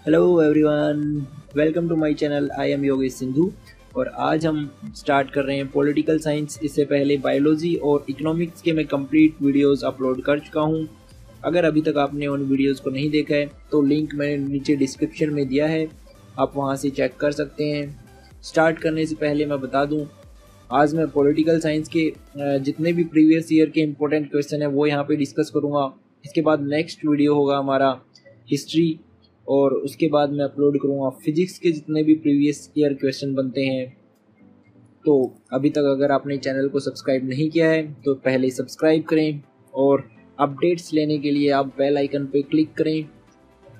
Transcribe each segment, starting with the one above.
Hello everyone, welcome to my channel. I am Yogesh Sindhu और आज हम स्टार्ट कर रहे हैं पॉलिटिकल साइंस। इससे पहले बायोलॉजी और इकोनॉमिक्स के मैं कंप्लीट वीडियोस अपलोड कर चुका हूं। अगर अभी तक आपने उन वीडियोस को नहीं देखा है तो लिंक मैंने नीचे डिस्क्रिप्शन में दिया है, आप वहां से चेक कर सकते हैं। स्टार्ट करने से पहले मैं बता दूँ, आज मैं पॉलिटिकल साइंस के जितने भी प्रीवियस ईयर के इम्पोर्टेंट क्वेश्चन है वो यहाँ पे डिस्कस करूँगा। इसके बाद नेक्स्ट वीडियो होगा हमारा हिस्ट्री और उसके बाद मैं अपलोड करूँगा फिजिक्स के जितने भी प्रीवियस ईयर क्वेश्चन बनते हैं। तो अभी तक अगर आपने चैनल को सब्सक्राइब नहीं किया है तो पहले सब्सक्राइब करें और अपडेट्स लेने के लिए आप बेल आइकन पे क्लिक करें।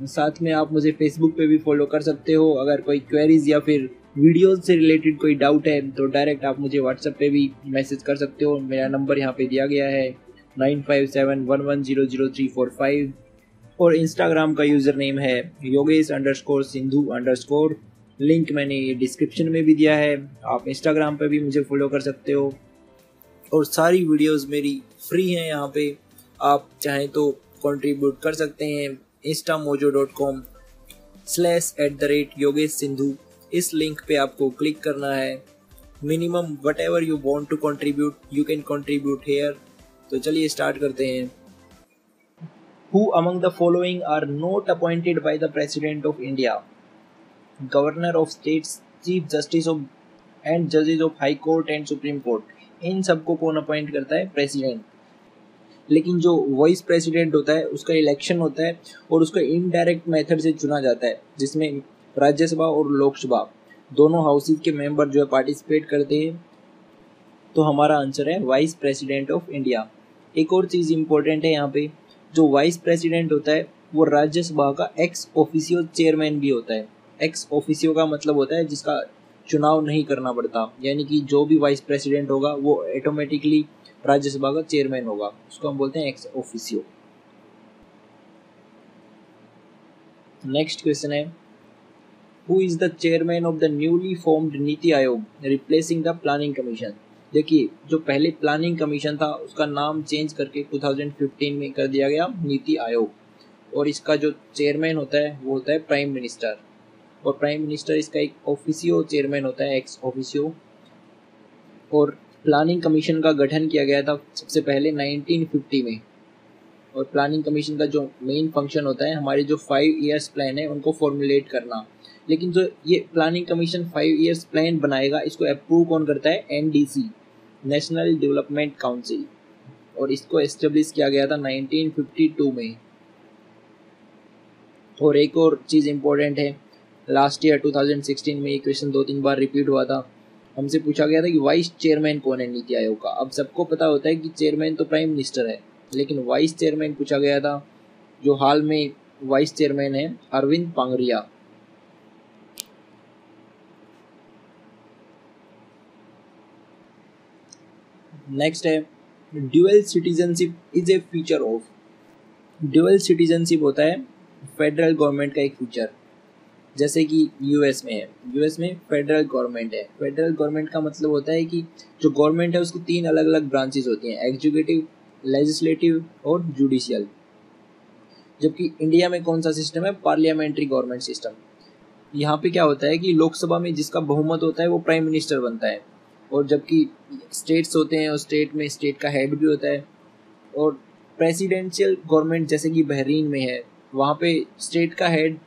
साथ में आप मुझे फेसबुक पे भी फॉलो कर सकते हो। अगर कोई क्वेरीज या फिर वीडियोज से रिलेटेड कोई डाउट है तो डायरेक्ट आप मुझे व्हाट्सएप पे भी मैसेज कर सकते हो। मेरा नंबर यहाँ पे दिया गया है 9571100345 और इंस्टाग्राम का यूज़र नेम है योगेश_सिंधु_। लिंक मैंने डिस्क्रिप्शन में भी दिया है, आप इंस्टाग्राम पे भी मुझे फॉलो कर सकते हो। और सारी वीडियोस मेरी फ्री हैं, यहाँ पे आप चाहें तो कंट्रीब्यूट कर सकते हैं। instamojo.com/@योगेश सिंधु इस लिंक पे आपको क्लिक करना है। Minimum whatever you want to contribute you can contribute here. तो चलिए स्टार्ट करते हैं। Who among the following are not appointed by the President of India? Governor of states, Chief Justice of and Judges of High Court and Supreme Court. इन सबको कौन appoint करता है? President. लेकिन जो वाइस प्रेसिडेंट होता है उसका इलेक्शन होता है और उसका इनडायरेक्ट मेथड से चुना जाता है, जिसमें राज्यसभा और लोकसभा दोनों हाउसेज के मेंबर जो है पार्टिसिपेट करते हैं। तो हमारा आंसर है वाइस प्रेसिडेंट ऑफ इंडिया। एक और चीज़ इम्पोर्टेंट है यहाँ पे, जो वाइस प्रेसिडेंट होता है वो राज्यसभा का एक्स ऑफिसियो चेयरमैन भी होता है। एक्स ऑफिसियो का मतलब होता है जिसका चुनाव नहीं करना पड़ता, यानी कि जो भी वाइस प्रेसिडेंट होगा वो ऑटोमेटिकली राज्यसभा का चेयरमैन होगा, उसको हम बोलते हैं एक्स ऑफिसियो। नेक्स्ट क्वेश्चन है, who is the chairman of the newly formed NITI Aayog replacing the planning commission? देखिए, जो पहले प्लानिंग कमीशन था उसका नाम चेंज करके 2015 में कर दिया गया नीति आयोग, और इसका जो चेयरमैन होता है वो होता है प्राइम मिनिस्टर, और प्राइम मिनिस्टर इसका एक ऑफिसियो चेयरमैन होता है, एक्स ऑफिसियो। और प्लानिंग कमीशन का गठन किया गया था सबसे पहले 1950 में, और प्लानिंग कमीशन का जो मेन फंक्शन होता है हमारे जो 5 ईयर्स प्लान है उनको फॉर्मुलेट करना। लेकिन जो ये प्लानिंग कमीशन 5 ईयर्स प्लान बनाएगा इसको अप्रूव कौन करता है? एनडीसी, नेशनल डेवलपमेंट काउंसिल, और इसको एस्टेब्लिश किया गया था 1952 में। और एक और चीज़ इम्पोर्टेंट है, लास्ट ईयर 2016 में ये क्वेश्चन 2-3 बार रिपीट हुआ था। हमसे पूछा गया था कि वाइस चेयरमैन कौन है नीति आयोग का। अब सबको पता होता है कि चेयरमैन तो प्राइम मिनिस्टर है, लेकिन वाइस चेयरमैन पूछा गया था। जो हाल में वाइस चेयरमैन है अरविंद पांगरिया। नेक्स्ट है, dual citizenship is a feature of. Dual citizenship होता है फेडरल गवर्नमेंट का एक फीचर, जैसे कि यूएस में है। यूएस में फेडरल गवर्नमेंट है। फेडरल गवर्नमेंट का मतलब होता है कि जो गवर्नमेंट है उसकी 3 अलग अलग ब्रांचेस होती हैं, एग्जीक्यूटिव, लेजिस्लेटिव और जुडिशियल। जबकि इंडिया में कौन सा सिस्टम है? Parliamentary government system. यहाँ पे क्या होता है कि लोकसभा में जिसका बहुमत होता है वो प्राइम मिनिस्टर बनता है, और जबकि स्टेट्स होते हैं और स्टेट में स्टेट का हेड भी होता है। और प्रेसिडेंशियल गवर्नमेंट जैसे कि बहरीन में है, वहाँ पे स्टेट का हेड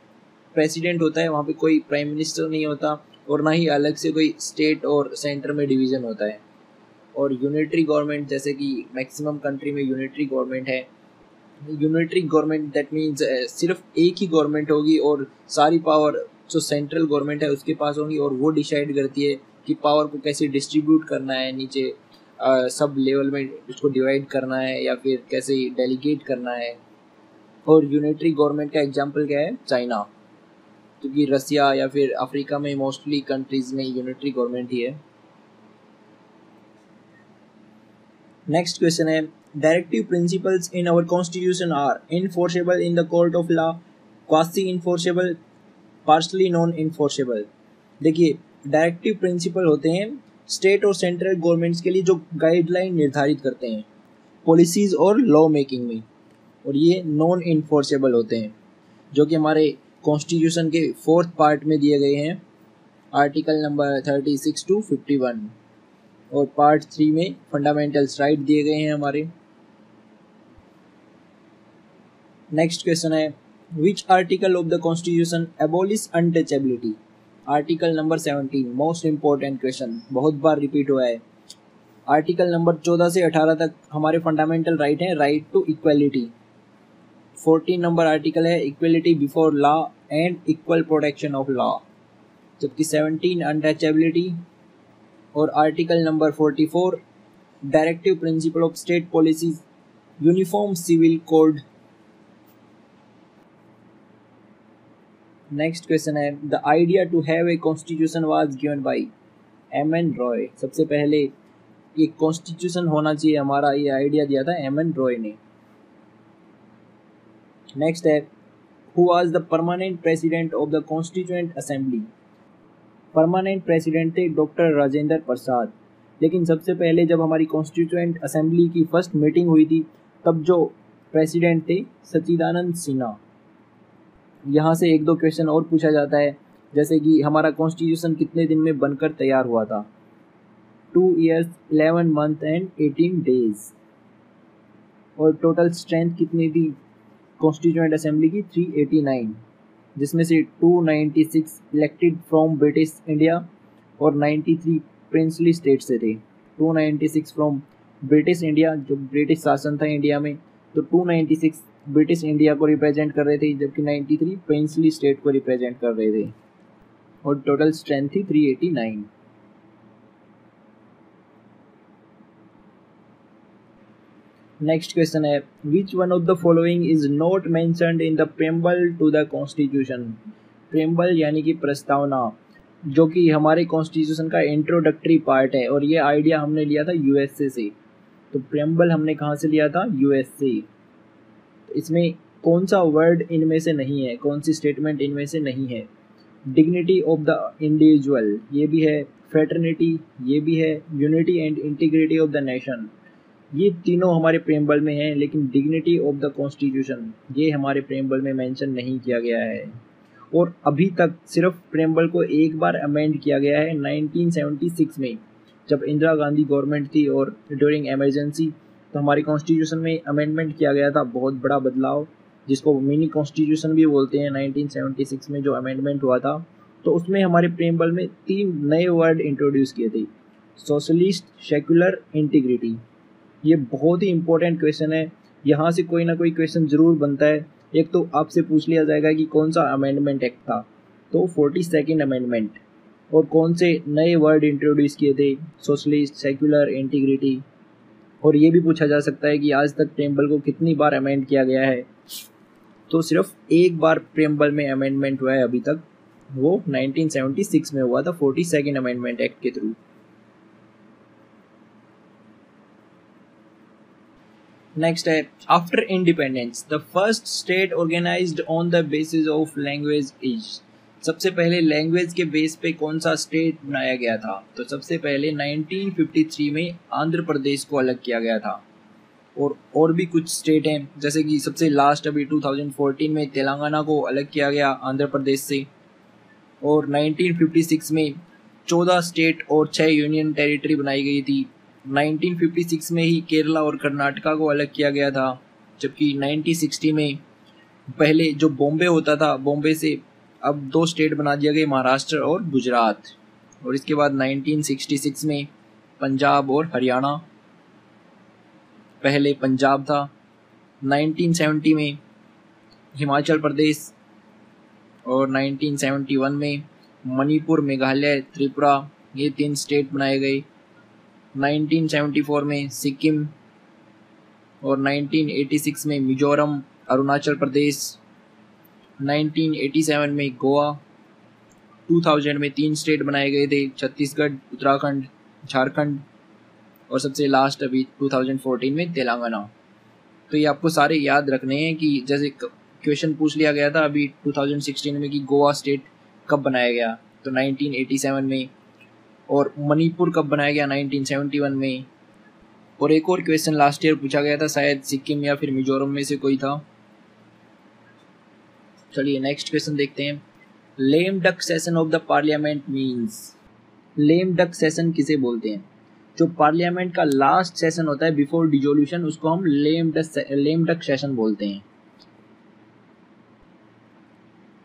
प्रेसिडेंट होता है, वहाँ पे कोई प्राइम मिनिस्टर नहीं होता, और ना ही अलग से कोई स्टेट और सेंटर में डिवीज़न होता है। और यूनिटरी गवर्नमेंट जैसे कि मैक्सिमम कंट्री में यूनिटरी गवर्नमेंट है। यूनिटरी गवर्नमेंट दैट मीन्स सिर्फ एक ही गवर्नमेंट होगी और सारी पावर जो सेंट्रल गवर्नमेंट है उसके पास होगी, और वो डिसाइड करती है कि पावर को कैसे डिस्ट्रीब्यूट करना है, नीचे सब लेवल में उसको डिवाइड करना है या फिर कैसे डेलीगेट करना है। और यूनिटरी गवर्नमेंट का एग्जांपल क्या है? चाइना, क्योंकि रसिया या फिर अफ्रीका में मोस्टली कंट्रीज में यूनिटरी गवर्नमेंट ही है। नेक्स्ट क्वेश्चन है, directive principles in our constitution are enforceable in the court of law, quasi enforceable, partially non enforceable. देखिए, डायरेक्टिव प्रिंसिपल होते हैं स्टेट और सेंट्रल गवर्नमेंट्स के लिए जो गाइडलाइन निर्धारित करते हैं पॉलिसीज और लॉ मेकिंग में, और ये नॉन इन्फोर्सेबल होते हैं, जो कि हमारे कॉन्स्टिट्यूशन के 4th पार्ट में दिए गए हैं, आर्टिकल नंबर 36 to 51, और पार्ट 3 में फंडामेंटल्स राइट दिए गए हैं हमारे। नेक्स्ट क्वेश्चन है, which article of the constitution abolish untouchability? Article number 17, most important question, बहुत बार रिपीट हुआ है। आर्टिकल नंबर 14 से 18 तक हमारे फंडामेंटल राइट हैं, right to equality. 14 number article है equality before law and equal protection of law, जबकि 17 अनटचेबिलिटी, और article number 44 directive principle of state policies, uniform civil code. Next question है, the idea to have a constitution was given by M N. Roy. सबसे पहले ये constitution होना चाहिए हमारा, ये आइडिया दिया था एम.एन. रॉय ने। नेक्स्ट है, who was the permanent president of the constituent assembly? Permanent president थे डॉक्टर राजेंद्र प्रसाद। लेकिन सबसे पहले जब हमारी कॉन्स्टिट्यूएंट असेंबली की फर्स्ट मीटिंग हुई थी, तब जो प्रेसिडेंट थे सच्चिदानंद सिन्हा। यहाँ से 1-2 क्वेश्चन और पूछा जाता है, जैसे कि हमारा कॉन्स्टिट्यूशन कितने दिन में बनकर तैयार हुआ था? 2 years 11 months and 18 days। और टोटल स्ट्रेंथ कितनी थी कॉन्स्टिट्यूएंट असेंबली की? 389, जिसमें से 296 इलेक्टेड फ्रॉम ब्रिटिश इंडिया और 93 प्रिंसली स्टेट से थे। 296 फ्रॉम ब्रिटिश इंडिया, जो ब्रिटिश शासन था इंडिया में, तो 296 ब्रिटिश इंडिया को रिप्रेजेंट कर रहे थे, जबकि 93 प्रिंसली स्टेट को रिप्रेजेंट कर रहे थे, और टोटल स्ट्रेंथ थी 389। नेक्स्ट क्वेश्चन है, which one of the following is not mentioned in the preamble to the constitution? Preamble यानी कि प्रस्तावना, जो कि हमारे कॉन्स्टिट्यूशन का इंट्रोडक्टरी पार्ट है, और ये आइडिया हमने लिया था यूएसए से। तो प्रेम्बल हमने कहाँ से लिया था? यूएसए। इसमें कौन सा वर्ड इनमें से नहीं है, कौन सी स्टेटमेंट इनमें से नहीं है? डिग्निटी ऑफ द इंडिविजुअल, ये भी है। फ्रेटर्निटी, ये भी है। Unity and integrity of the nation, ये तीनों हमारे प्रेम्बल में हैं, लेकिन डिग्निटी ऑफ द कॉन्स्टिट्यूशन ये हमारे प्रेम्बल में मेंशन नहीं किया गया है। और अभी तक सिर्फ प्रेम्बल को एक बार अमेंड किया गया है 1976 में, जब इंदिरा गांधी गवर्नमेंट थी और ड्यूरिंग इमरजेंसी, तो हमारे कॉन्स्टिट्यूशन में अमेंडमेंट किया गया था, बहुत बड़ा बदलाव, जिसको मिनी कॉन्स्टिट्यूशन भी बोलते हैं। 1976 में जो अमेंडमेंट हुआ था, तो उसमें हमारे प्रेम्बल में 3 नए वर्ड इंट्रोड्यूस किए थे, सोशलिस्ट, सेक्युलर, इंटीग्रिटी। ये बहुत ही इंपॉर्टेंट क्वेश्चन है, यहाँ से कोई ना कोई क्वेश्चन जरूर बनता है। एक तो आपसे पूछ लिया जाएगा कि कौन सा अमेंडमेंट एक्ट था, तो 42nd अमेंडमेंट, और कौन से नए वर्ड इंट्रोड्यूस किए थे, सोशलिस्ट, सेक्युलर, इंटीग्रिटी। और ये भी पूछा जा सकता है कि आज तक प्रेम्बल को कितनी बार अमेंड किया गया है, तो सिर्फ एक बार प्रेम्बल में अमेंडमेंट हुआ है अभी तक, वो 1976 में हुआ था 42nd अमेंडमेंट एक्ट के थ्रू। नेक्स्ट है, after independence the first state organised on the basis of language is? सबसे पहले लैंग्वेज के बेस पे कौन सा स्टेट बनाया गया था? तो सबसे पहले 1953 में आंध्र प्रदेश को अलग किया गया था, और भी कुछ स्टेट हैं, जैसे कि सबसे लास्ट अभी 2014 में तेलंगाना को अलग किया गया आंध्र प्रदेश से, और 1956 में 14 स्टेट और 6 यूनियन टेरिटरी बनाई गई थी। 1956 में ही केरला और कर्नाटका को अलग किया गया था, जबकि 1960 में पहले जो बॉम्बे होता था, बॉम्बे से अब 2 स्टेट बना दिया गया, महाराष्ट्र और गुजरात। और इसके बाद 1966 में पंजाब और हरियाणा, पहले पंजाब था। 1970 में हिमाचल प्रदेश, और 1971 में मणिपुर, मेघालय, त्रिपुरा, ये 3 स्टेट बनाए गए। 1974 में सिक्किम, और 1986 में मिजोरम, अरुणाचल प्रदेश, 1987 में गोवा, 2000 में 3 स्टेट बनाए गए थे, छत्तीसगढ़, उत्तराखंड, झारखंड, और सबसे लास्ट अभी 2014 में तेलंगाना। तो ये आपको सारे याद रखने हैं कि जैसे क्वेश्चन पूछ लिया गया था अभी 2016 में कि गोवा स्टेट कब बनाया गया, तो 1987 में, और मणिपुर कब बनाया गया 1971 में, और एक और क्वेश्चन लास्ट ईयर पूछा गया था, शायद सिक्किम या फिर मिजोरम में से कोई था। चलिए नेक्स्ट क्वेश्चन देखते हैं। Lame duck session of the parliament means. Lame duck session किसे बोलते हैं? जो पार्लियामेंट का लास्ट सेशन होता है बिफोर डिसोल्यूशन, उसको हम लेम डक सेशन बोलते हैं।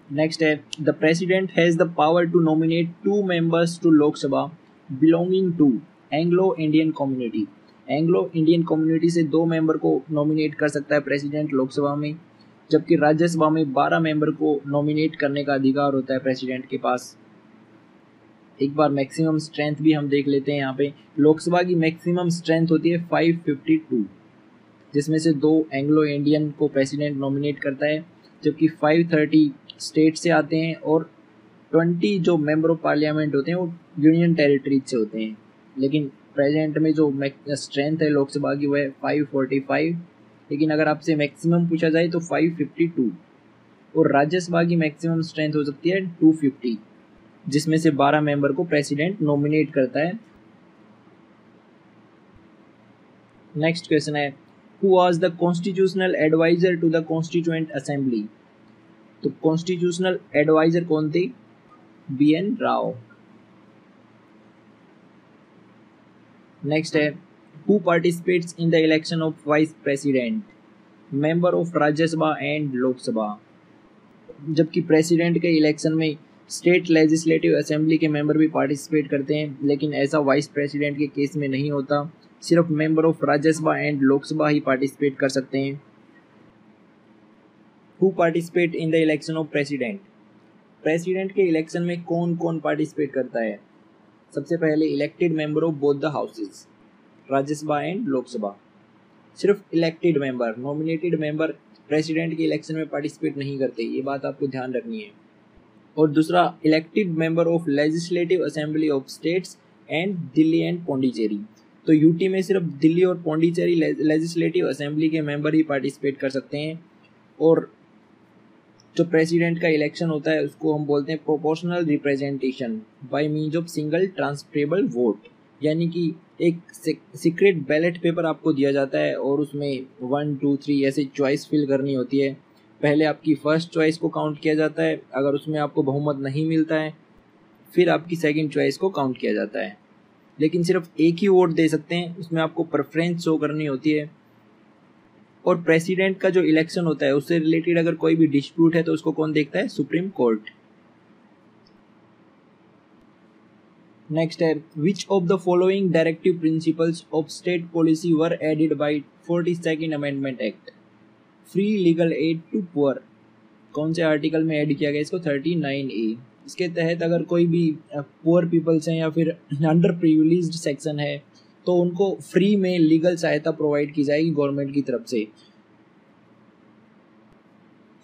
नेक्स्ट है, the president has the power to nominate 2 members to Lok Sabha belonging to Anglo Indian community. Anglo Indian community से 2 मेंबर को नॉमिनेट कर सकता है प्रेसिडेंट लोकसभा में, जबकि राज्यसभा में 12 मेंबर को नॉमिनेट करने का अधिकार होता है प्रेसिडेंट के पास। एक बार मैक्सिमम स्ट्रेंथ भी हम देख लेते हैं। यहाँ पे लोकसभा की मैक्सिमम स्ट्रेंथ होती है 552, जिसमें से 2 एंग्लो इंडियन को प्रेसिडेंट नॉमिनेट करता है, जबकि 530 स्टेट से आते हैं और 20 जो मेंबर ऑफ पार्लियामेंट होते हैं वो यूनियन टेरिटरीज से होते हैं। लेकिन प्रेजेंट में जो स्ट्रेंथ है लोकसभा की वो है 545, लेकिन अगर आपसे मैक्सिमम पूछा जाए तो 552, और राज्यसभा की मैक्सिमम स्ट्रेंथ हो सकती है 250, जिसमें से 12 मेंबर को प्रेसिडेंट नॉमिनेट करता है। नेक्स्ट क्वेश्चन है, who was the constitutional adviser to the constituent assembly. तो कॉन्स्टिट्यूशनल एडवाइजर कौन थे? BN राव। नेक्स्ट है, who participates in the election of vice president, member of Rajya Sabha and Lok Sabha. जबकि प्रेसिडेंट के इलेक्शन में स्टेट लेजिस्लेटिव असेंबली के member भी पार्टिसिपेट करते हैं, लेकिन ऐसा वाइस प्रेसिडेंट के केस में नहीं होता। सिर्फ member of Rajya Sabha and Lok Sabha ही पार्टिसिपेट कर सकते हैं। Who participate in the election of president. President के इलेक्शन में कौन कौन पार्टिसिपेट करता है? सबसे पहले elected member of both the houses, Rajya Sabha and Lok Sabha. सिर्फ elected member, nominated member president के इलेक्शन में पार्टिसिपेट नहीं करते, ये बात आपको ध्यान रखनी है। और दूसरा, elected member of legislative assembly of states and Delhi and Pondicherry. तो यूटी में सिर्फ दिल्ली और पौंडीचेरी लेजिस्लेटिव असेंबली के मेंबर ही पार्टिसिपेट कर सकते हैं। और जो प्रेसिडेंट का इलेक्शन होता है उसको हम बोलते हैं proportional representation bye means of single transferable vote, यानी कि एक सीक्रेट बैलेट पेपर आपको दिया जाता है और उसमें 1, 2, 3 ऐसे चॉइस फिल करनी होती है। पहले आपकी फर्स्ट चॉइस को काउंट किया जाता है, अगर उसमें आपको बहुमत नहीं मिलता है फिर आपकी सेकंड चॉइस को काउंट किया जाता है। लेकिन सिर्फ एक ही वोट दे सकते हैं, उसमें आपको प्रेफरेंस शो करनी होती है। और प्रेसिडेंट का जो इलेक्शन होता है उससे रिलेटेड अगर कोई भी डिस्प्यूट है तो उसको कौन देखता है? Supreme court. नेक्स्ट है, which of the following directive principles of state policy were added by 42nd amendment act, free legal aid to poor. कौन से आर्टिकल में ऐड किया गया इसको? 39A। इसके तहत अगर कोई भी पुअर पीपल्स हैं या फिर अंडर प्रिविलेज्ड सेक्शन है तो उनको फ्री में लीगल सहायता प्रोवाइड की जाएगी गवर्नमेंट की तरफ से।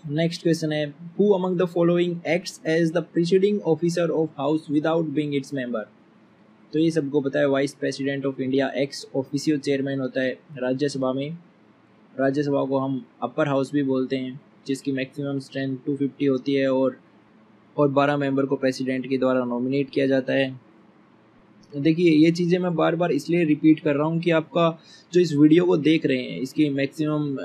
नेक्स्ट क्वेश्चन है, who among the following acts as the presiding officer of house without being its member. तो ये सबको पता है, vice president of India ex officio chairman होता है राज्यसभा में। राज्यसभा को हम अपर हाउस भी बोलते हैं, जिसकी मैक्सिमम स्ट्रेंथ 250 होती है और 12 मेंबर को प्रेसिडेंट के द्वारा नॉमिनेट किया जाता है। देखिए ये चीज़ें मैं बार बार इसलिए रिपीट कर रहा हूँ कि आपका जो इस वीडियो को देख रहे हैं इसकी मैक्सिमम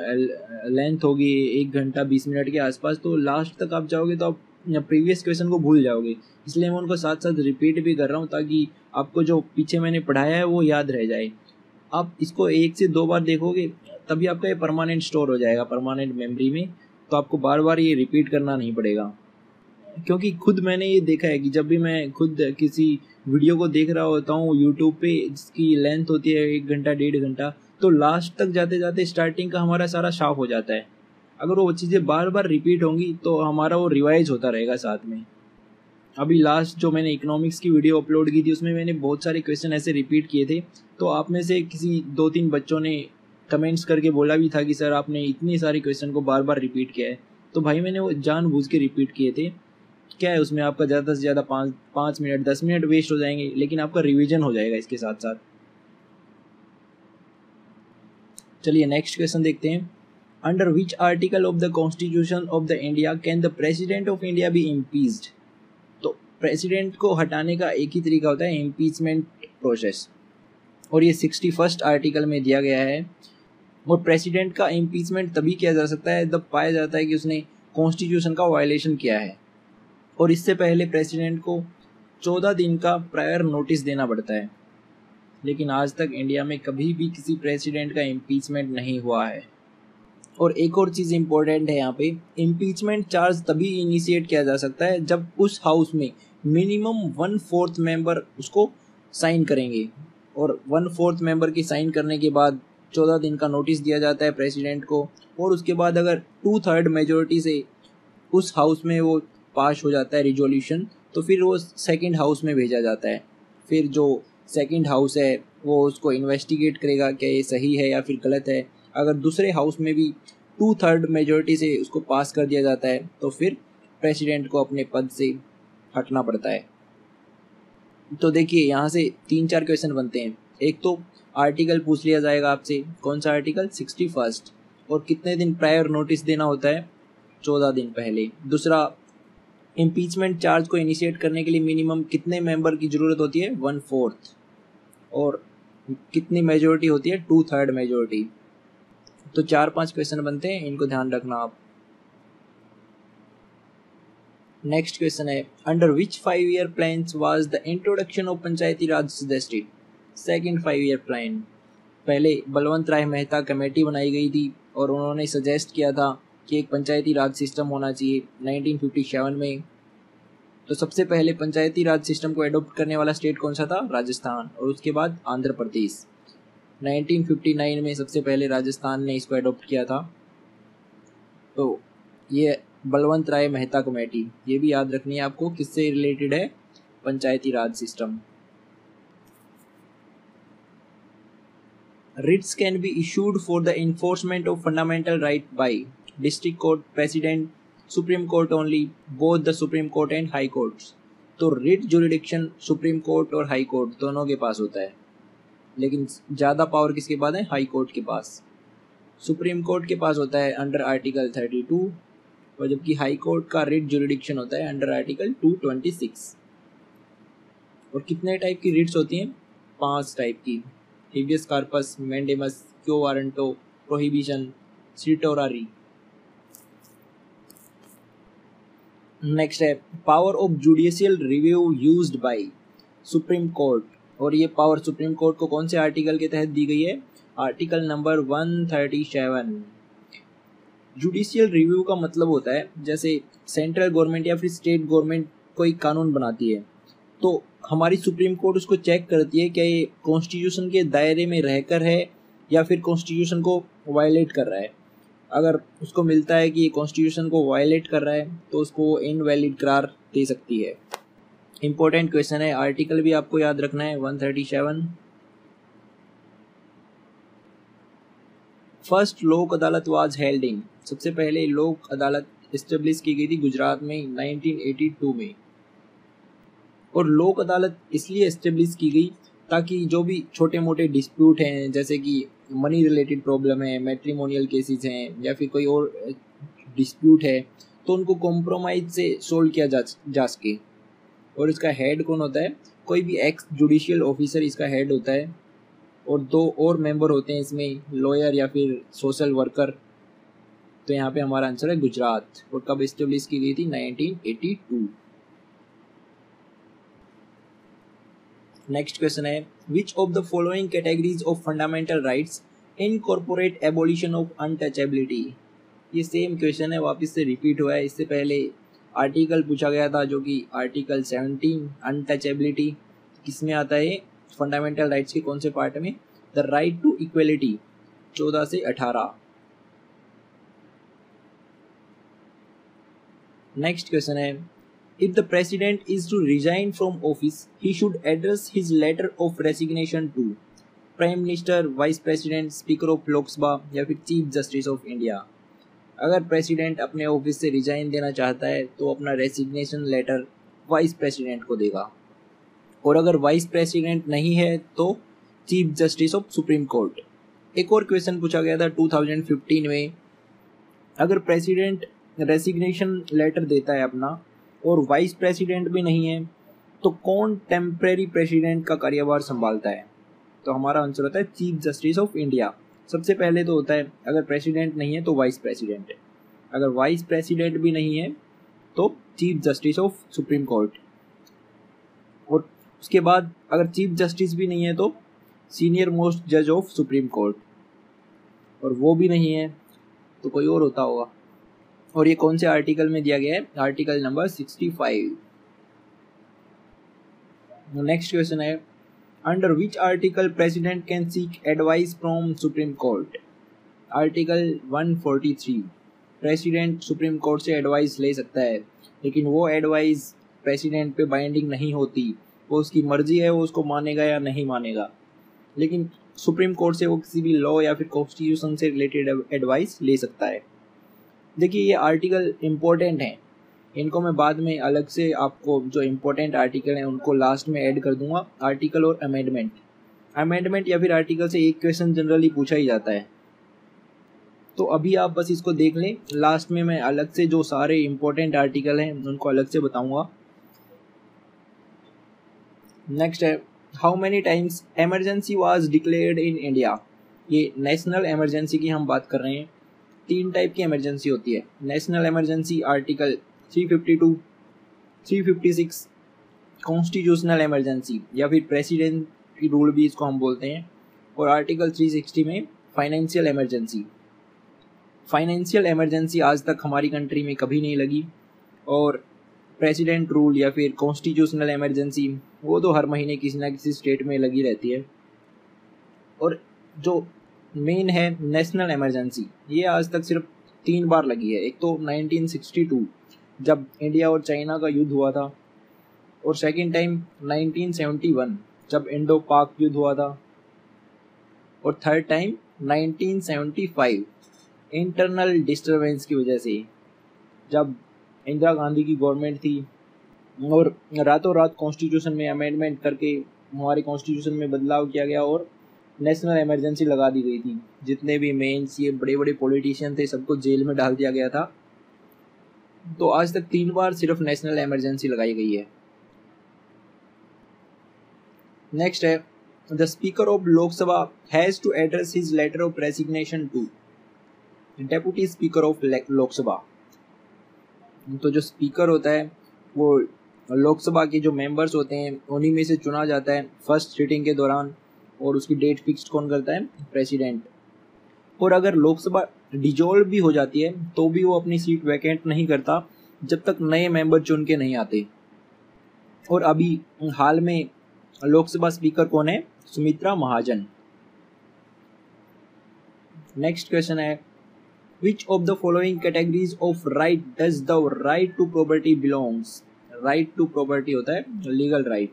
लेंथ होगी 1 घंटा 20 मिनट के आसपास, तो लास्ट तक आप जाओगे तो आप प्रीवियस क्वेश्चन को भूल जाओगे। इसलिए मैं उनको साथ साथ रिपीट भी कर रहा हूँ ताकि आपको जो पीछे मैंने पढ़ाया है वो याद रह जाए। आप इसको 1 से 2 बार देखोगे तभी आपका ये परमानेंट स्टोर हो जाएगा परमानेंट मेमोरी में, तो आपको बार बार ये रिपीट करना नहीं पड़ेगा। क्योंकि खुद मैंने ये देखा है कि जब भी मैं खुद किसी वीडियो को देख रहा होता हूँ यूट्यूब पे जिसकी लेंथ होती है 1 घंटा 1.5 घंटा, तो लास्ट तक जाते जाते स्टार्टिंग का हमारा सारा साफ हो जाता है। अगर वो चीज़ें बार बार रिपीट होंगी तो हमारा वो रिवाइज होता रहेगा साथ में। अभी लास्ट जो मैंने इकोनॉमिक्स की वीडियो अपलोड की थी उसमें मैंने बहुत सारे क्वेश्चन ऐसे रिपीट किए थे, तो आप में से किसी 2-3 बच्चों ने कमेंट्स करके बोला भी था कि सर आपने इतनी सारी क्वेश्चन को बार बार रिपीट किया है। तो भाई मैंने वो जानबूझ के रिपीट किए थे। क्या है उसमें आपका ज़्यादा से ज़्यादा 5 मिनट 10 मिनट वेस्ट हो जाएंगे, लेकिन आपका रिवीजन हो जाएगा इसके साथ साथ। चलिए नेक्स्ट क्वेश्चन देखते हैं। Under which article of the constitution of the India can the president of India be impeached. तो प्रेसिडेंट को हटाने का एक ही तरीका होता है, इम्पीचमेंट प्रोसेस, और ये 61st आर्टिकल में दिया गया है। और प्रेसिडेंट का इम्पीचमेंट तभी किया जा सकता है जब पाया जाता है कि उसने कॉन्स्टिट्यूशन का वायलेशन किया है, और इससे पहले प्रेसिडेंट को 14 दिन का प्रायर नोटिस देना पड़ता है। लेकिन आज तक इंडिया में कभी भी किसी प्रेसिडेंट का इम्पीचमेंट नहीं हुआ है। और एक और चीज़ इम्पोर्टेंट है यहाँ पे, इम्पीचमेंट चार्ज तभी इनिशिएट किया जा सकता है जब उस हाउस में मिनिमम 1/4 मेंबर उसको साइन करेंगे, और 1/4 मेंबर की साइन करने के बाद 14 दिन का नोटिस दिया जाता है प्रेसिडेंट को, और उसके बाद अगर 2/3 मेजोरिटी से उस हाउस में वो पास हो जाता है रिजोल्यूशन, तो फिर वो सेकंड हाउस में भेजा जाता है। फिर जो सेकंड हाउस है वो उसको इन्वेस्टिगेट करेगा क्या ये सही है या फिर गलत है। अगर दूसरे हाउस में भी 2/3 मेजोरिटी से उसको पास कर दिया जाता है तो फिर प्रेसिडेंट को अपने पद से हटना पड़ता है। तो देखिए यहाँ से 3-4 क्वेश्चन बनते हैं। एक तो आर्टिकल पूछ लिया जाएगा आपसे, कौन सा आर्टिकल, 61, और कितने दिन प्रायर नोटिस देना होता है, 14 दिन पहले। दूसरा, इम्पीचमेंट चार्ज को इनिशिएट करने के लिए मिनिमम कितने मेंबर की ज़रूरत होती है, 1/4, और कितनी मेजोरिटी होती है, 2/3 मेजोरिटी। तो 4-5 क्वेश्चन बनते हैं, इनको ध्यान रखना आप। नेक्स्ट क्वेश्चन है, under which 5-year plans was the introduction of Panchayati Raj suggested. Second 5-year plan, पहले बलवंत राय मेहता कमेटी बनाई गई थी और उन्होंने सजेस्ट किया था कि एक पंचायती राज सिस्टम होना चाहिए 1957 में। तो सबसे पहले पंचायती राज सिस्टम को एडॉप्ट करने वाला स्टेट कौन सा था, राजस्थान, और उसके बाद आंध्र प्रदेश। 1959 में सबसे पहले राजस्थान ने इसको एडॉप्ट किया था। तो ये बलवंत राय मेहता कमेटी, ये भी याद रखनी है आपको, किससे रिलेटेड है, पंचायती राज system. Writs can be issued for the enforcement of fundamental right by district court, president, supreme court only, both the supreme court and high courts। तो रिट जुरिडिक्शन सुप्रीम कोर्ट और हाई कोर्ट दोनों के पास होता है, लेकिन ज़्यादा power किसके पास है, हाई कोर्ट के पास। सुप्रीम कोर्ट के पास होता है अंडर आर्टिकल 32, और जबकि हाई कोर्ट का रिट जुरिडिक्शन होता है अंडर आर्टिकल 226। और कितने टाइप की रिट्स होती हैं, 5 टाइप की, habeas corpus, mandamus, quo warranto, prohibition, certiorari. Next है power of judicial review used by supreme court, और ये पावर सुप्रीम कोर्ट को कौन से आर्टिकल के तहत दी गई है, आर्टिकल नंबर 137। जुडिशियल रिव्यू का मतलब होता है जैसे सेंट्रल गवर्नमेंट या फिर स्टेट गवर्नमेंट कोई कानून बनाती है, तो हमारी सुप्रीम कोर्ट उसको चेक करती है क्या ये कॉन्स्टिट्यूशन के दायरे में रहकर है या फिर कॉन्स्टिट्यूशन को वायलेट कर रहा है। अगर उसको मिलता है कि ये कॉन्स्टिट्यूशन को वायलेट कर रहा है तो उसको इनवैलिड करार दे सकती है। इंपॉर्टेंट क्वेश्चन है, आर्टिकल भी आपको याद रखना है, 137। फर्स्ट लोक अदालत वाज हेल्ड इन, सबसे पहले लोक अदालत एस्टेब्लिश की गई थी गुजरात में 1982 में। और लोक अदालत इसलिए एस्टेब्लिश की गई ताकि जो भी छोटे मोटे डिस्प्यूट हैं, जैसे कि मनी रिलेटेड प्रॉब्लम है, मैट्रिमोनियल केसेस हैं, या फिर कोई और डिस्प्यूट है, तो उनको कॉम्प्रोमाइज से सोल्व किया जा सके। और इसका हेड कौन होता है, कोई भी एक्स जुडिशियल ऑफिसर इसका हेड होता है, और 2 और मेंबर होते हैं इसमें, लॉयर या फिर सोशल वर्कर। तो यहाँ पे हमारा आंसर है गुजरात। और कब एस्टेब्लिश की गई थी, 1982। नेक्स्ट क्वेश्चन है, which of the following categories of fundamental rights incorporate abolition of untouchability. ये सेम क्वेश्चन है, वापस से रिपीट हुआ है। इससे पहले आर्टिकल पूछा गया था जो कि आर्टिकल 17 अनटचेबिलिटी, किसमें आता है, फंडामेंटल राइट्स के कौन से पार्ट में, द राइट टू इक्वलिटी 14 से 18। नेक्स्ट क्वेश्चन है, if the president is to resign from office, he should address his letter of resignation to prime minister, vice president, speaker of Lok Sabha या फिर chief justice of India. अगर president अपने office से resign देना चाहता है तो अपना रेसिग्नेशन लेटर वाइस प्रेसिडेंट को देगा, और अगर वाइस प्रेसिडेंट नहीं है तो chief justice of supreme court. एक और क्वेश्चन पूछा गया था 2015 में, अगर प्रेसिडेंट रेसिग्नेशन लेटर देता है अपना और वाइस प्रेसिडेंट भी नहीं है तो कौन टेम्परेरी प्रेसिडेंट का कार्यभार संभालता है। तो हमारा आंसर होता है चीफ जस्टिस ऑफ इंडिया। सबसे पहले तो होता है, अगर प्रेसिडेंट नहीं है तो वाइस प्रेसिडेंट है। अगर वाइस प्रेसिडेंट भी नहीं है तो chief justice of supreme court, और उसके बाद अगर चीफ जस्टिस भी नहीं है तो सीनियर मोस्ट जज ऑफ सुप्रीम कोर्ट, और वो भी नहीं है तो कोई और होता होगा। और ये कौन से आर्टिकल में दिया गया है? Article number 65। नेक्स्ट क्वेश्चन है, under which article president can seek advice from supreme court? Article 143। President supreme court से एडवाइस ले सकता है, लेकिन वो एडवाइस प्रेसिडेंट पे बाइंडिंग नहीं होती, वो उसकी मर्जी है, वो उसको मानेगा या नहीं मानेगा। लेकिन सुप्रीम कोर्ट से वो किसी भी लॉ या फिर कॉन्स्टिट्यूशन से रिलेटेड एडवाइस ले सकता है। देखिए ये आर्टिकल इम्पोर्टेंट हैं, इनको मैं बाद में अलग से आपको जो इम्पोर्टेंट आर्टिकल हैं उनको लास्ट में ऐड कर दूंगा। आर्टिकल और अमेंडमेंट या फिर आर्टिकल से एक क्वेश्चन जनरली पूछा ही जाता है, तो अभी आप बस इसको देख लें। लास्ट में मैं अलग से जो सारे इम्पोर्टेंट आर्टिकल हैं उनको अलग से बताऊंगा। नेक्स्ट है, how many times emergency was declared in India? ये नेशनल एमरजेंसी की हम बात कर रहे हैं। 3 टाइप की इमरजेंसी होती है। National emergency article 352, 356, constitutional emergency या फिर प्रेसिडेंट की रूल भी इसको हम बोलते हैं, और आर्टिकल 360 में फाइनेंशियल इमरजेंसी। फाइनेंशियल इमरजेंसी आज तक हमारी कंट्री में कभी नहीं लगी, और प्रेसिडेंट रूल या फिर कॉन्स्टिट्यूशनल इमरजेंसी वो तो हर महीने किसी ना किसी स्टेट में लगी रहती है। और जो मेन है नेशनल इमरजेंसी, ये आज तक सिर्फ 3 बार लगी है। एक तो 1962 जब इंडिया और चाइना का युद्ध हुआ था, और सेकेंड टाइम 1971 जब इंडो पाक युद्ध हुआ था, और थर्ड टाइम 1975 इंटरनल डिस्टर्बेंस की वजह से, जब इंदिरा गांधी की गवर्नमेंट थी और रातों रात कॉन्स्टिट्यूशन में अमेंडमेंट करके हमारे कॉन्स्टिट्यूशन में बदलाव किया गया और नेशनल इमरजेंसी लगा दी गई थी। जितने भी मेंस ये बड़े बड़े पॉलिटिशियन थे सबको जेल में डाल दिया गया था। तो आज तक 3 बार सिर्फ नेशनल इमरजेंसी लगाई गई है। नेक्स्ट है, the speaker of Lok Sabha has to address his letter of resignation to deputy speaker of Lok Sabha. तो जो स्पीकर होता है वो लोकसभा के जो मेंबर्स होते हैं उन्हीं में से चुना जाता है फर्स्ट सिटिंग के दौरान, और उसकी डेट फिक्स कौन करता है? प्रेसिडेंट। और अगर लोकसभा डिजोल्व भी हो जाती है तो भी वो अपनी सीट वैकेंट नहीं करता जब तक नए मेंबर चुन के नहीं आते। और अभी हाल में लोकसभा स्पीकर कौन है? सुमित्रा महाजन। नेक्स्ट क्वेश्चन है, Which of the following categories of right does the right to property belongs? Right to property होता है लीगल राइट,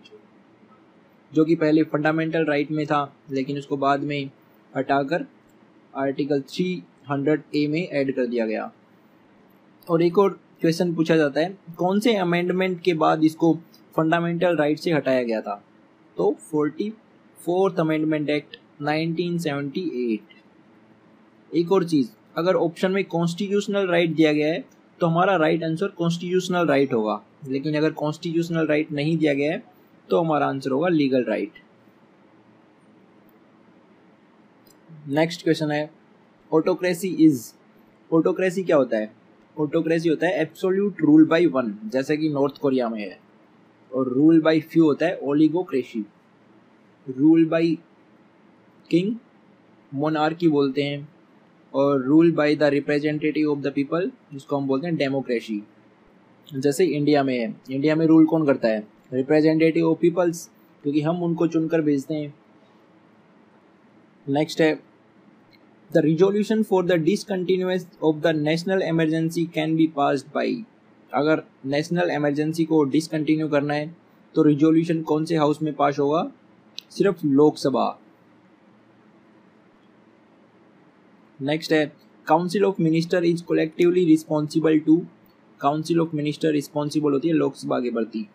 जो कि पहले फंडामेंटल राइट में था लेकिन उसको बाद में हटाकर आर्टिकल 300A में ऐड कर दिया गया। और एक और क्वेश्चन पूछा जाता है, कौन से अमेंडमेंट के बाद इसको फंडामेंटल राइट से हटाया गया था? तो 44th अमेंडमेंट एक्ट 1978। एक और चीज़, अगर ऑप्शन में कॉन्स्टिट्यूशनल राइट दिया गया है तो हमारा राइट आंसर कॉन्स्टिट्यूशनल राइट होगा, लेकिन अगर कॉन्स्टिट्यूशनल राइट नहीं दिया गया है तो हमारा आंसर होगा लीगल राइट। नेक्स्ट क्वेश्चन है, ऑटोक्रेसी क्या होता है? ऑटोक्रेसी होता है एब्सोल्यूट रूल बाय वन, जैसे कि नॉर्थ कोरिया में है, और रूल बाय फ्यू होता है ओलिगोक्रेसी। रूल बाय किंग मोनार्की बोलते हैं, और rule by the representative of the people जिसको हम बोलते हैं डेमोक्रेसी। जैसे इंडिया में है, इंडिया में रूल कौन करता है? रिप्रेजेंटेटिव ऑफ पीपल्स, क्योंकि हम उनको चुनकर भेजते हैं। नेक्स्ट है, the resolution for the discontinuance of the national emergency can be passed by. अगर नेशनल इमरजेंसी को डिसकंटिन्यू करना है तो रिजोल्यूशन कौन से हाउस में पास होगा? सिर्फ लोकसभा। नेक्स्ट है, council of minister is collectively responsible to. Council of minister responsible होती है लोकसभा के प्रति।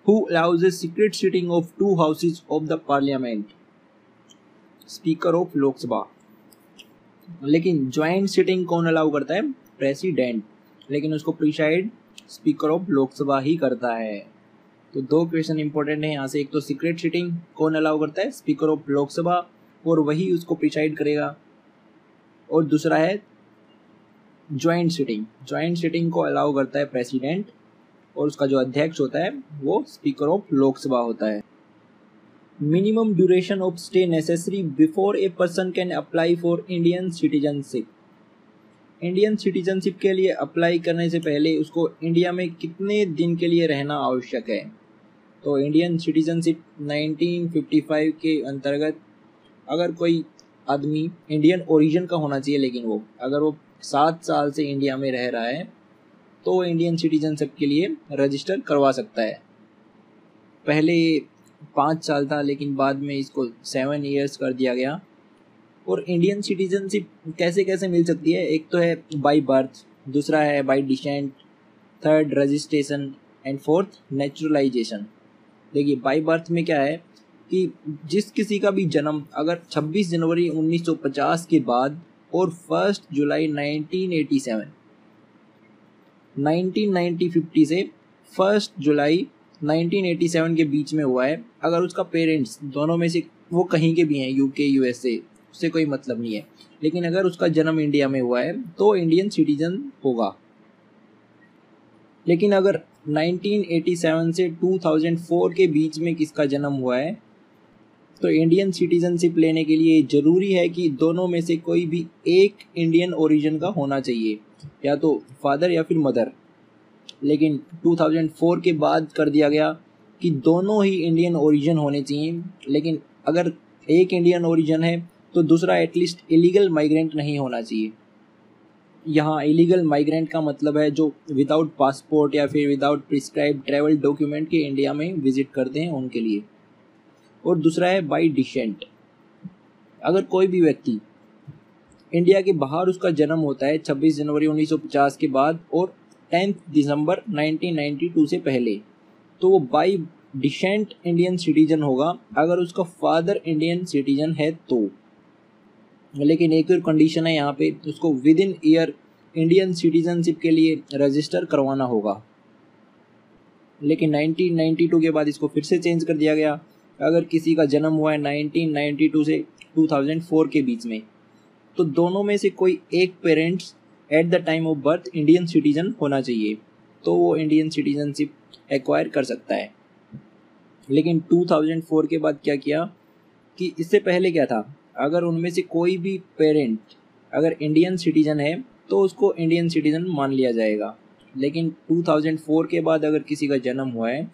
Who allows a secret sitting of 2 houses of the parliament? Speaker of Lok Sabha. लेकिन ज्वाइंट सिटिंग कौन अलाउ करता है? प्रेसिडेंट। लेकिन उसको प्रिसाइड स्पीकर ऑफ लोकसभा ही करता है। तो 2 क्वेश्चन इंपॉर्टेंट है यहाँ से, एक तो सीक्रेट सिटिंग कौन अलाउ करता है? स्पीकर ऑफ लोकसभा, और वही उसको प्रिसाइड करेगा। और दूसरा है ज्वाइंट सिटिंग। ज्वाइंट सिटिंग को अलाउ करता है प्रेसिडेंट, और उसका जो अध्यक्ष होता है वो स्पीकर ऑफ लोकसभा होता है। Minimum duration of stay necessary before a person can apply for Indian citizenship. Indian citizenship के लिए अप्लाई करने से पहले उसको इंडिया में कितने दिन के लिए रहना आवश्यक है। तो इंडियन सिटीजनशिप 1955 के अंतर्गत अगर कोई आदमी इंडियन ओरिजिन का होना चाहिए, लेकिन वो अगर वो 7 साल से इंडिया में रह रहा है तो वो इंडियन सिटीजनशिप के लिए रजिस्टर करवा सकता है। पहले 5 साल था, लेकिन बाद में इसको 7 इयर्स कर दिया गया। और इंडियन सिटीजनशिप कैसे कैसे मिल सकती है, एक तो है बाय बर्थ, दूसरा है bye decent, third registration and fourth naturalisation. देखिए बाय बर्थ में क्या है कि जिस किसी का भी जन्म अगर 26 जनवरी 1950 के बाद और 1 जुलाई 1950 से 1 जुलाई 1987 के बीच में हुआ है, अगर उसका पेरेंट्स दोनों में से वो कहीं के भी हैं, यूके यूएसए, उससे कोई मतलब नहीं है, लेकिन अगर उसका जन्म इंडिया में हुआ है तो इंडियन सिटीजन होगा। लेकिन अगर 1987 से 2004 के बीच में किसका जन्म हुआ है तो इंडियन सिटीजनशिप लेने के लिए ज़रूरी है कि दोनों में से कोई भी एक इंडियन ओरिजिन का होना चाहिए, या तो फादर या फिर मदर। लेकिन 2004 के बाद कर दिया गया कि दोनों ही इंडियन ओरिजिन होने चाहिए, लेकिन अगर एक इंडियन ओरिजिन है तो दूसरा एटलीस्ट इलीगल माइग्रेंट नहीं होना चाहिए। यहाँ इलीगल माइग्रेंट का मतलब है जो विदाउट पासपोर्ट या फिर विदाउट प्रिस्क्राइब ट्रैवल डॉक्यूमेंट के इंडिया में विजिट करते हैं उनके लिए। और दूसरा है बाय डिसेंट। अगर कोई भी व्यक्ति इंडिया के बाहर उसका जन्म होता है 26 जनवरी 1950 के बाद और 10 दिसंबर 1992 से पहले, तो वो बाय डिसेंट इंडियन सिटीजन होगा अगर उसका फादर इंडियन सिटीजन है तो। लेकिन एक और कंडीशन है यहाँ पे, उसको with in year Indian citizenship के लिए रजिस्टर करवाना होगा। लेकिन 1992 के बाद इसको फिर से चेंज कर दिया गया। अगर किसी का जन्म हुआ है 1992 से 2004 के बीच में तो दोनों में से कोई एक parents at the time of birth Indian citizen होना चाहिए, तो वो इंडियन सिटीजनशिप एक्वायर कर सकता है। लेकिन 2004 के बाद क्या किया कि इससे पहले क्या था, अगर उनमें से कोई भी पेरेंट अगर इंडियन सिटीजन है तो उसको इंडियन सिटीजन मान लिया जाएगा। लेकिन 2004 के बाद अगर किसी का जन्म हुआ है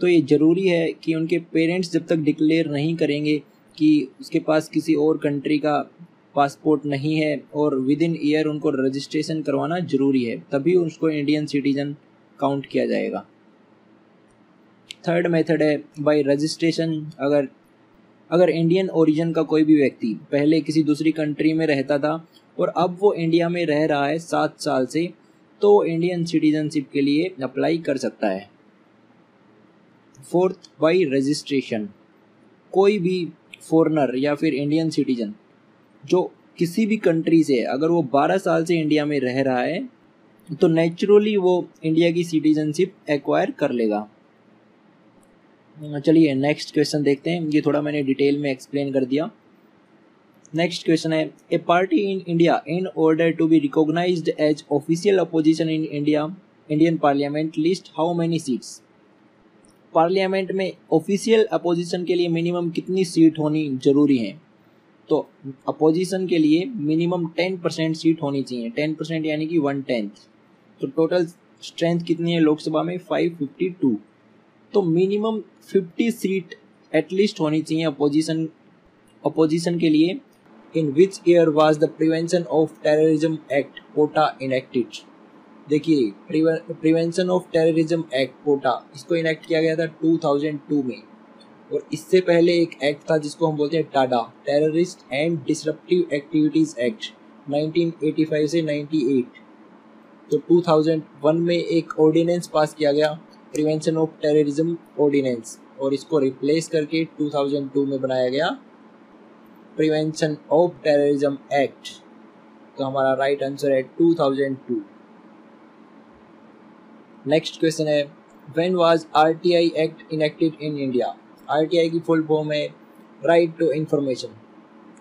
तो ये ज़रूरी है कि उनके पेरेंट्स जब तक डिक्लेयर नहीं करेंगे कि उसके पास किसी और कंट्री का पासपोर्ट नहीं है और विद इन ईयर उनको रजिस्ट्रेशन करवाना ज़रूरी है, तभी उसको इंडियन सिटीजन काउंट किया जाएगा। थर्ड मेथड है बाय रजिस्ट्रेशन। अगर इंडियन ओरिजिन का कोई भी व्यक्ति पहले किसी दूसरी कंट्री में रहता था और अब वो इंडिया में रह रहा है 7 साल से, तो इंडियन सिटीजनशिप के लिए अप्लाई कर सकता है। Fourth bye registration. कोई भी फॉरेनर या फिर इंडियन सिटीजन जो किसी भी कंट्री से अगर वो 12 साल से इंडिया में रह रहा है तो नेचुरली वो इंडिया की सिटीजनशिप एक्वायर कर लेगा। चलिए नेक्स्ट क्वेश्चन देखते हैं, ये थोड़ा मैंने डिटेल में एक्सप्लेन कर दिया। नेक्स्ट क्वेश्चन है, a party in India in order to be recognised as official opposition in Indian parliament list how many seats. Parliament में ऑफिशियल अपोजिशन के लिए मिनिमम कितनी सीट होनी जरूरी है, तो अपोजिशन के लिए मिनिमम 10% सीट होनी चाहिए। 10% यानी कि 1/10। तो टोटल स्ट्रेंथ कितनी है लोकसभा में 552, तो मिनिमम 50 सीट एटलीस्ट होनी चाहिए अपोजिशन के लिए। In which year was the prevention of terrorism act POTA enacted. देखिए prevention of terrorism act POTA इसको इनेक्ट किया गया था 2002 में, और इससे पहले एक एक्ट था जिसको हम बोलते हैं Tada, terrorist and disruptive activities act 1985 से 98। तो 2001 में एक ऑर्डिनेंस पास किया गया प्रिवेंशन ऑफ टेररिज्म ऑर्डिनेंस, और इसको रिप्लेस करके 2002 में बनाया गया प्रिवेंशन ऑफ टेररिज्म एक्ट। तो हमारा राइट आंसर है 2002। नेक्स्ट क्वेश्चन है, when was RTI act enacted in India. RTI की फुल फॉर्म है राइट टू इंफॉर्मेशन।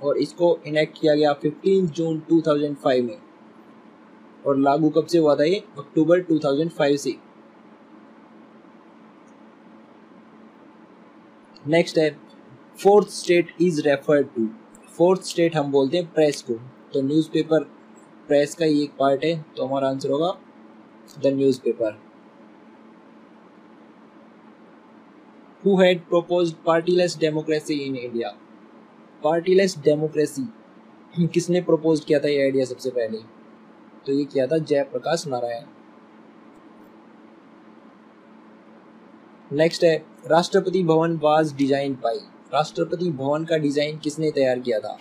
और इसको इनेक्ट किया गया 15 जून 2005 में। और लागू कब से हुआ था ये? अक्टूबर 2005 से। नेक्स्ट है fourth state is referred to. Fourth state हम बोलते हैं प्रेस को, तो न्यूज़पेपर प्रेस का ही एक पार्ट है, तो हमारा आंसर होगा the newspaper. Who had proposed partyless democracy in India. Partyless democracy किसने प्रपोज किया था ये आइडिया सबसे पहले? तो ये किया था जयप्रकाश नारायण। नेक्स्ट है Rashtrapati Bhavan was design by. Rashtrapati Bhavan का डिजाइन किसने तैयार किया था?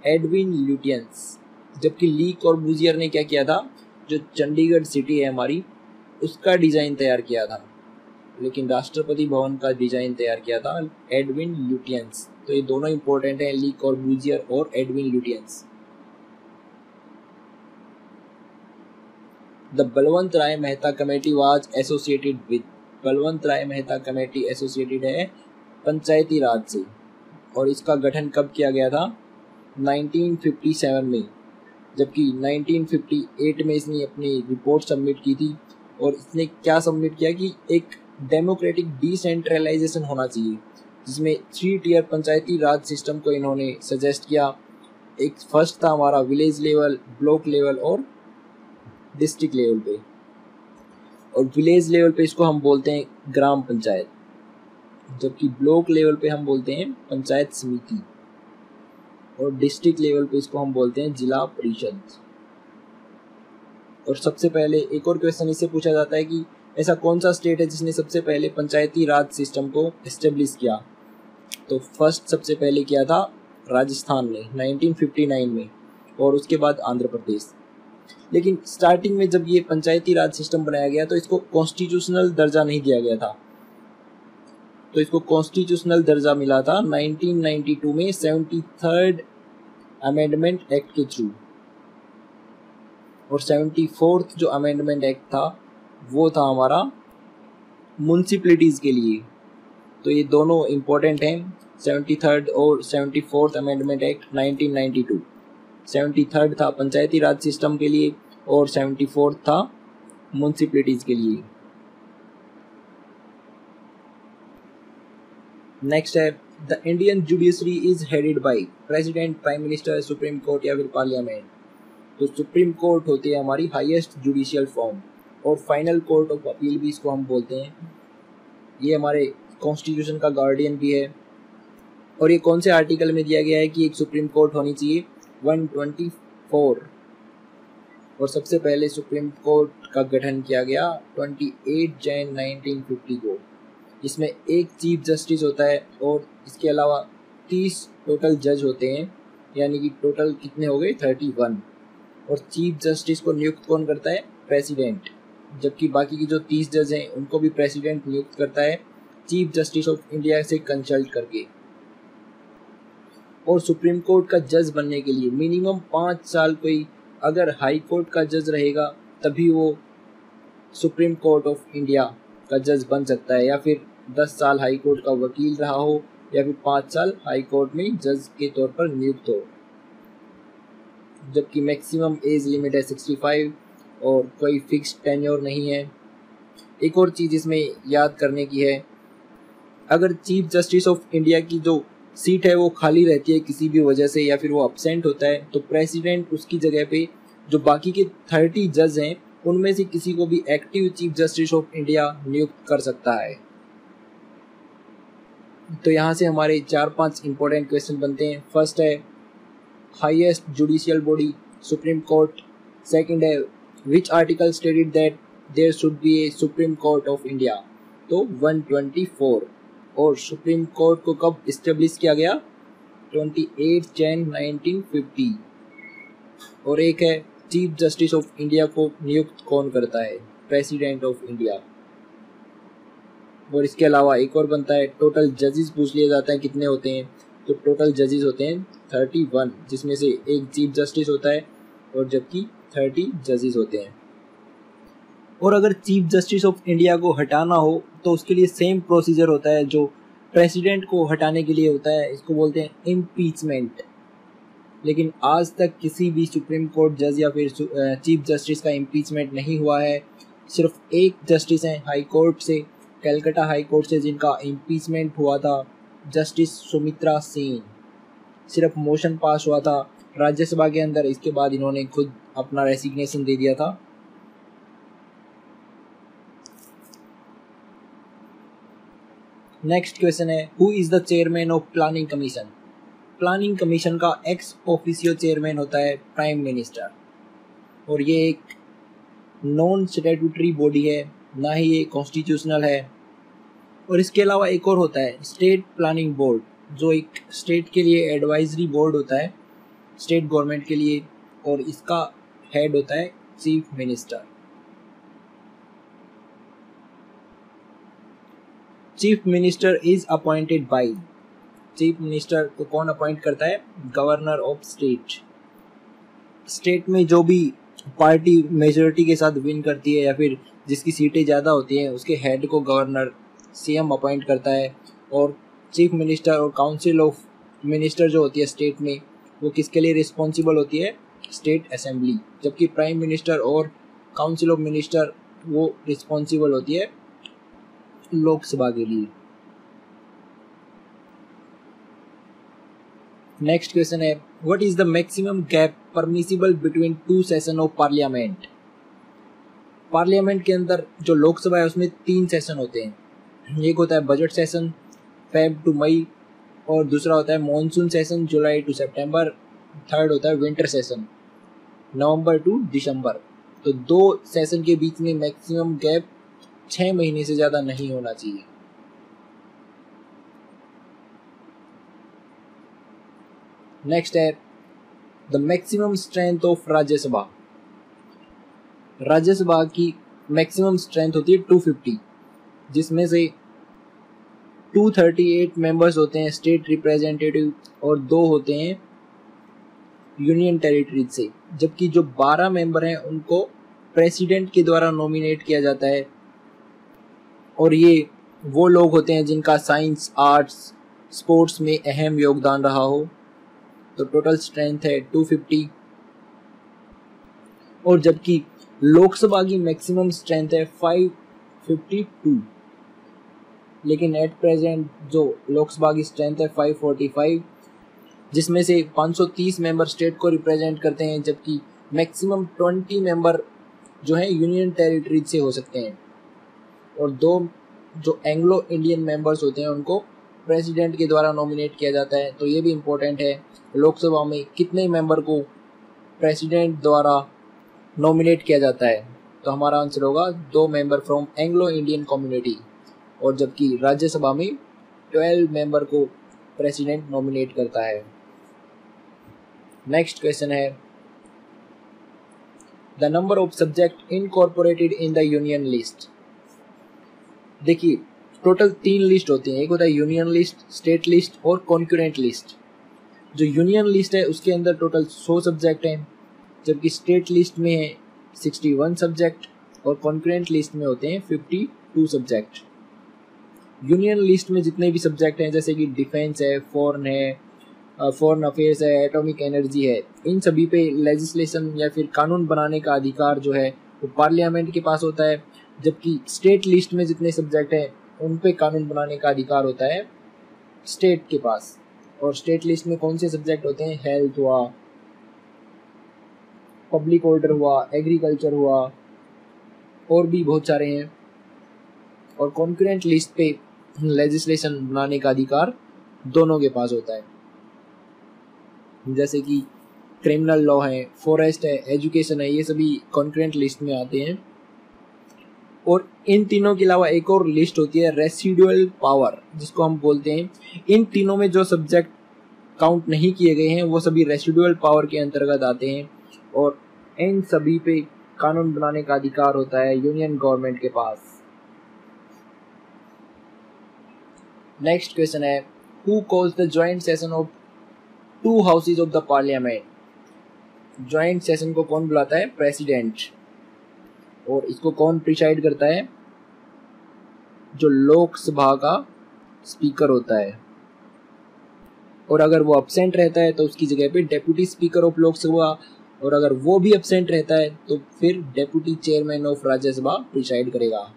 Edwin Lutyens. जबकि ली कॉर्बूजियर ने क्या किया था? जो चंडीगढ़ सिटी है हमारी, उसका डिजाइन तैयार किया था, लेकिन राष्ट्रपति भवन का डिजाइन तैयार किया था एडविन ल्यूटियंस। तो ये दोनों इंपॉर्टेंट है, ली कॉर्बूजियर और Edwin Lutyens. The Balwant Rai Mehta committee was associated with. Balwant Rai Mehta committee associated है पंचायती राज से, और इसका गठन कब किया गया था? 1957 में। जबकि 1958 में इसने अपनी रिपोर्ट सबमिट की थी, और इसने क्या सबमिट किया कि एक डेमोक्रेटिक डिसेंट्रलाइजेशन होना चाहिए, जिसमें 3 टियर पंचायती राज सिस्टम को इन्होंने सजेस्ट किया। एक फर्स्ट था हमारा विलेज लेवल, ब्लॉक लेवल और डिस्ट्रिक्ट लेवल पे। और विलेज लेवल पे इसको हम बोलते हैं ग्राम पंचायत, जबकि ब्लॉक लेवल पे हम बोलते हैं पंचायत समिति, और डिस्ट्रिक्ट लेवल पे इसको हम बोलते हैं जिला परिषद। और सबसे पहले एक और क्वेश्चन इससे पूछा जाता है कि ऐसा कौन सा स्टेट है जिसने सबसे पहले पंचायती राज सिस्टम को एस्टेब्लिश किया? तो फर्स्ट सबसे पहले किया था राजस्थान ने 1959 में, और उसके बाद आंध्र प्रदेश। लेकिन स्टार्टिंग में जब ये पंचायती राज सिस्टम बनाया गया तो इसको कॉन्स्टिट्यूशनल दर्जा नहीं दिया गया था, तो इसको कॉन्स्टिट्यूशनल दर्जा मिला था 1992 में 73rd अमेंडमेंट एक्ट के थ्रू। और 74th जो अमेंडमेंट एक्ट था वो था हमारा म्युनिसिपैलिटीज के लिए। तो ये दोनों इम्पोर्टेंट हैं, 73rd और 74th अमेंडमेंट एक्ट 1992। 73rd था पंचायती राज सिस्टम के लिए और 74th था म्युनिसिपैलिटीज के लिए। नेक्स्ट है the Indian judiciary is headed by president, prime minister, supreme court या फिर पार्लियामेंट। तो सुप्रीम कोर्ट होती है हमारी हाईएस्ट जुडिशियल फॉर्म, और फाइनल कोर्ट ऑफ अपील भी इसको हम बोलते हैं। ये हमारे कॉन्स्टिट्यूशन का गार्डियन भी है। और ये कौन से आर्टिकल में दिया गया है कि एक सुप्रीम कोर्ट होनी चाहिए? 124। और सबसे पहले सुप्रीम कोर्ट का गठन किया गया 28 जैन 1950 को। इसमें एक चीफ जस्टिस होता है और इसके अलावा 30 टोटल जज होते हैं, यानी कि टोटल कितने हो गए? 31। और चीफ जस्टिस को नियुक्त कौन करता है? प्रेसिडेंट। जबकि बाकी की जो 30 जज हैं उनको भी प्रेसिडेंट नियुक्त करता है चीफ जस्टिस ऑफ इंडिया से कंसल्ट करके। और सुप्रीम कोर्ट का जज बनने के लिए मिनिमम 5 साल कोई अगर हाई कोर्ट का जज रहेगा तभी वो सुप्रीम कोर्ट ऑफ इंडिया का जज बन सकता है, या फिर 10 साल हाई कोर्ट का वकील रहा हो, या फिर 5 साल हाई कोर्ट में जज के तौर पर नियुक्त हो। जबकि मैक्सिमम एज लिमिट है 65 और कोई फिक्स टेन्योर नहीं है। एक और चीज़ इसमें याद करने की है, अगर चीफ जस्टिस ऑफ इंडिया की जो सीट है वो खाली रहती है किसी भी वजह से, या फिर वो अपसेंट होता है, तो प्रेसिडेंट उसकी जगह पे जो बाकी के 30 जज हैं उनमें से किसी को भी active chief justice of India नियुक्त कर सकता है। तो यहाँ से हमारे 4-5 इंपॉर्टेंट क्वेश्चन बनते हैं। फर्स्ट है highest judicial body supreme court. Second है which article stated that there should be a supreme court of India? तो 124। और सुप्रीम कोर्ट को कब इस्टेब्लिश किया गया? 28 जैन 1950। और एक है चीफ जस्टिस ऑफ इंडिया को नियुक्त कौन करता है? President of India. और इसके अलावा एक और बनता है टोटल जजेस पूछ लिया जाता है कितने होते हैं? तो टोटल जजेस होते हैं 31, जिसमें से एक चीफ जस्टिस होता है और जबकि 30 जजेस होते हैं। और अगर चीफ जस्टिस ऑफ इंडिया को हटाना हो तो उसके लिए सेम प्रोसीजर होता है जो प्रेसिडेंट को हटाने के लिए होता है, इसको बोलते हैं इम्पीचमेंट। लेकिन आज तक किसी भी सुप्रीम कोर्ट जज या फिर चीफ जस्टिस का इम्पीचमेंट नहीं हुआ है। सिर्फ एक जस्टिस हैं हाई कोर्ट से, कलकत्ता हाई कोर्ट से, जिनका इम्पीचमेंट हुआ था, जस्टिस सुमित्रा सेन। सिर्फ मोशन पास हुआ था राज्यसभा के अंदर, इसके बाद इन्होंने खुद अपना रेसिग्नेशन दे दिया था। नेक्स्ट क्वेश्चन है, who is the chairman of planning commission. Planning commission का एक्स ऑफिशियो चेयरमैन होता है प्राइम मिनिस्टर, और ये एक नॉन स्टैट्यूटरी बॉडी है, ना ही ये कॉन्स्टिट्यूशनल है। और इसके अलावा एक और होता है स्टेट प्लानिंग बोर्ड, जो एक स्टेट के लिए एडवाइजरी बोर्ड होता है स्टेट गवर्नमेंट के लिए, और इसका हेड होता है chief minister. Chief minister is appointed by, chief minister को कौन अपॉइंट करता है? Governor of state. स्टेट में जो भी पार्टी मेजोरिटी के साथ विन करती है या फिर जिसकी सीटें ज़्यादा होती हैं, उसके हेड को गवर्नर सीएम अपॉइंट करता है। और चीफ मिनिस्टर और काउंसिल ऑफ मिनिस्टर जो होती है स्टेट में, वो किसके लिए रिस्पॉन्सिबल होती है? State assembly. जबकि प्राइम मिनिस्टर और काउंसिल ऑफ मिनिस्टर वो रिस्पॉन्सिबल होती है लोकसभा के लिए। नेक्स्ट क्वेश्चन है, what is the maximum gap permissible between two session of parliament. Parliament के अंदर जो लोकसभा है उसमें 3 सेशन होते हैं। एक होता है budget session Feb to May, और दूसरा होता है monsoon session July to September, third होता है winter session November to December. तो 2 सेशन के बीच में मैक्सिमम गैप 6 महीने से ज़्यादा नहीं होना चाहिए। नेक्स्ट है the maximum strength of Rajya Sabha. Rajya Sabha की मैक्सिमम स्ट्रेंथ होती है 250, जिसमें से 238 मेंबर्स होते हैं स्टेट रिप्रेजेंटेटिव और 2 होते हैं यूनियन टेरिटरी से। जबकि जो 12 मेंबर हैं उनको प्रेसिडेंट के द्वारा नॉमिनेट किया जाता है, और ये वो लोग होते हैं जिनका साइंस, आर्ट्स, स्पोर्ट्स में अहम योगदान रहा हो। तो टोटल स्ट्रेंथ है 250। और जबकि लोकसभा की मैक्सिमम स्ट्रेंथ है 552, लेकिन एट प्रेजेंट जो लोकसभा की स्ट्रेंथ है 545, जिसमें से 530 मेंबर स्टेट को रिप्रेजेंट करते हैं, जबकि मैक्सिमम 20 मेंबर जो है यूनियन टेरिटरी से हो सकते हैं, और 2 जो एंग्लो इंडियन मेंबर्स होते हैं उनको प्रेसिडेंट के द्वारा नॉमिनेट किया जाता है। तो ये भी इम्पोर्टेंट है, लोकसभा में कितने मेंबर को प्रेसिडेंट द्वारा नॉमिनेट किया जाता है। तो हमारा आंसर होगा 2 member from Anglo Indian community, और जबकि राज्यसभा में 12 मेंबर को प्रेसिडेंट नॉमिनेट करता है। नेक्स्ट क्वेश्चन है, the number of subject incorporated in the union list. देखिए टोटल 3 लिस्ट होती हैं, एक होता है यूनियन लिस्ट, स्टेट लिस्ट और कॉन्करेंट लिस्ट। जो यूनियन लिस्ट है उसके अंदर टोटल 100 सब्जेक्ट हैं, जबकि स्टेट लिस्ट में है 61 सब्जेक्ट और कॉन्करेंट लिस्ट में होते हैं 52 सब्जेक्ट। यूनियन लिस्ट में जितने भी सब्जेक्ट हैं, जैसे कि डिफेंस है, फॉरेन अफेयर्स है, एटॉमिक एनर्जी है, इन सभी पे लेजिस्लेशन या फिर कानून बनाने का अधिकार जो है वो पार्लियामेंट के पास होता है। जबकि स्टेट लिस्ट में जितने सब्जेक्ट हैं उन पे कानून बनाने का अधिकार होता है स्टेट के पास। और स्टेट लिस्ट में कौन से सब्जेक्ट होते हैं? हेल्थ हुआ, पब्लिक ऑर्डर हुआ, एग्रीकल्चर हुआ, और भी बहुत सारे हैं। और कॉन्करेंट लिस्ट पे लेजिस्लेशन बनाने का अधिकार दोनों के पास होता है, जैसे कि क्रिमिनल लॉ है, फॉरेस्ट है, एजुकेशन है, ये सभी कॉन्करेंट लिस्ट में आते हैं। और इन तीनों के अलावा एक और लिस्ट होती है रेसिडुअल पावर, जिसको हम बोलते हैं, इन तीनों में जो सब्जेक्ट काउंट नहीं किए गए हैं वो सभी रेसिडुअल पावर के अंतर्गत आते हैं, और इन सभी पे कानून बनाने का अधिकार होता है यूनियन गवर्नमेंट के पास। नेक्स्ट क्वेश्चन है, who calls the joint session of 2 houses of the parliament. Joint session को कौन बुलाता है? प्रेसिडेंट। और इसको कौन प्रिसाइड करता है? जो लोकसभा का स्पीकर होता है, और अगर वो अब्सेंट रहता है तो उसकी जगह पे डेप्यूटी स्पीकर ऑफ लोकसभा, और अगर वो भी अब्सेंट रहता है तो फिर deputy chairman of Rajya Sabha preside करेगा।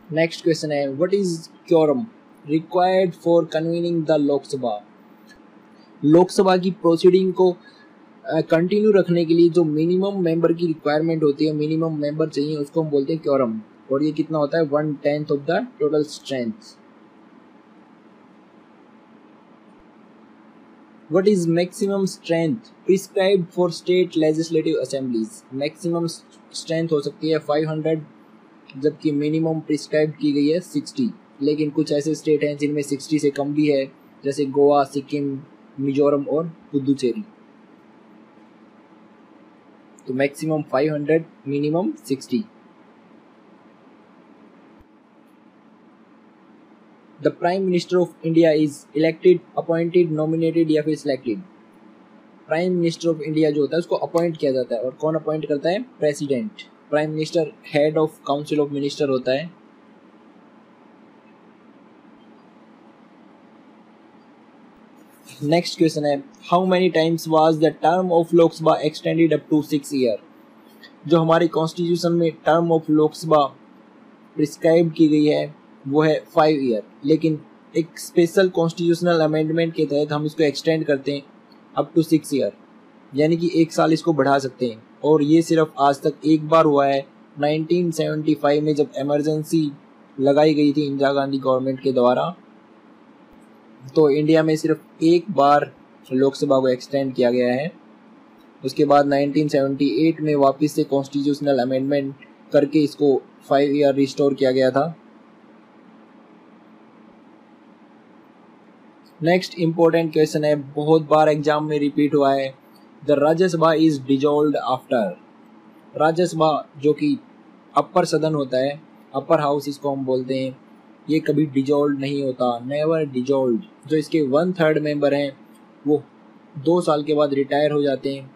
नेक्स्ट क्वेश्चन है, what is quorum required for convening the Lok Sabha. Lok Sabha की प्रोसीडिंग को कंटिन्यू रखने के लिए जो मिनिमम मेंबर की रिक्वायरमेंट होती है, मिनिमम मेंबर चाहिए, उसको हम बोलते हैं क्योरम, और ये कितना होता है 1/10 of the total strength. What is maximum strength prescribed for state legislative assemblies? Maximum strength हो सकती है 500, जबकि मिनिमम प्रिस्क्राइब की गई है 60, लेकिन कुछ ऐसे स्टेट हैं जिनमें 60 से कम भी है, जैसे गोवा, सिक्किम, मिजोरम और पुदुचेरी। तो maximum 500, minimum 60। The prime minister of India is elected, appointed, nominated या फिर selected. Prime minister of India जो होता है उसको अपॉइंट किया जाता है, और कौन अपॉइंट करता है? President. Prime minister head of council of minister होता है। नेक्स्ट क्वेश्चन है, how many times was the term of Lok Sabha extended up to 6 year. जो हमारे कॉन्स्टिट्यूशन में टर्म ऑफ लोकसभा प्रिस्क्राइब की गई है वो है 5 ईयर, लेकिन एक स्पेशल कॉन्स्टिट्यूशनल अमेंडमेंट के तहत हम इसको एक्सटेंड करते हैं अप टू 6 ईयर, यानी कि 1 साल इसको बढ़ा सकते हैं। और ये सिर्फ आज तक एक बार हुआ है, 1975 में जब इमरजेंसी लगाई गई थी इंदिरा गांधी गवर्नमेंट के द्वारा, तो इंडिया में सिर्फ एक बार लोकसभा को एक्सटेंड किया गया है। उसके बाद 1978 में वापस से कॉन्स्टिट्यूशनल अमेंडमेंट करके इसको 5 ईयर रिस्टोर किया गया था। नेक्स्ट इंपॉर्टेंट क्वेश्चन है, बहुत बार एग्जाम में रिपीट हुआ है, the Rajya Sabha is dissolved after. Rajya Sabha जो कि अपर सदन होता है, अपर हाउस इसको हम बोलते हैं, ये कभी डिजॉल्व नहीं होता, नेवर डिजॉल्व। जो इसके 1/3 मेंबर हैं वो 2 साल के बाद रिटायर हो जाते हैं,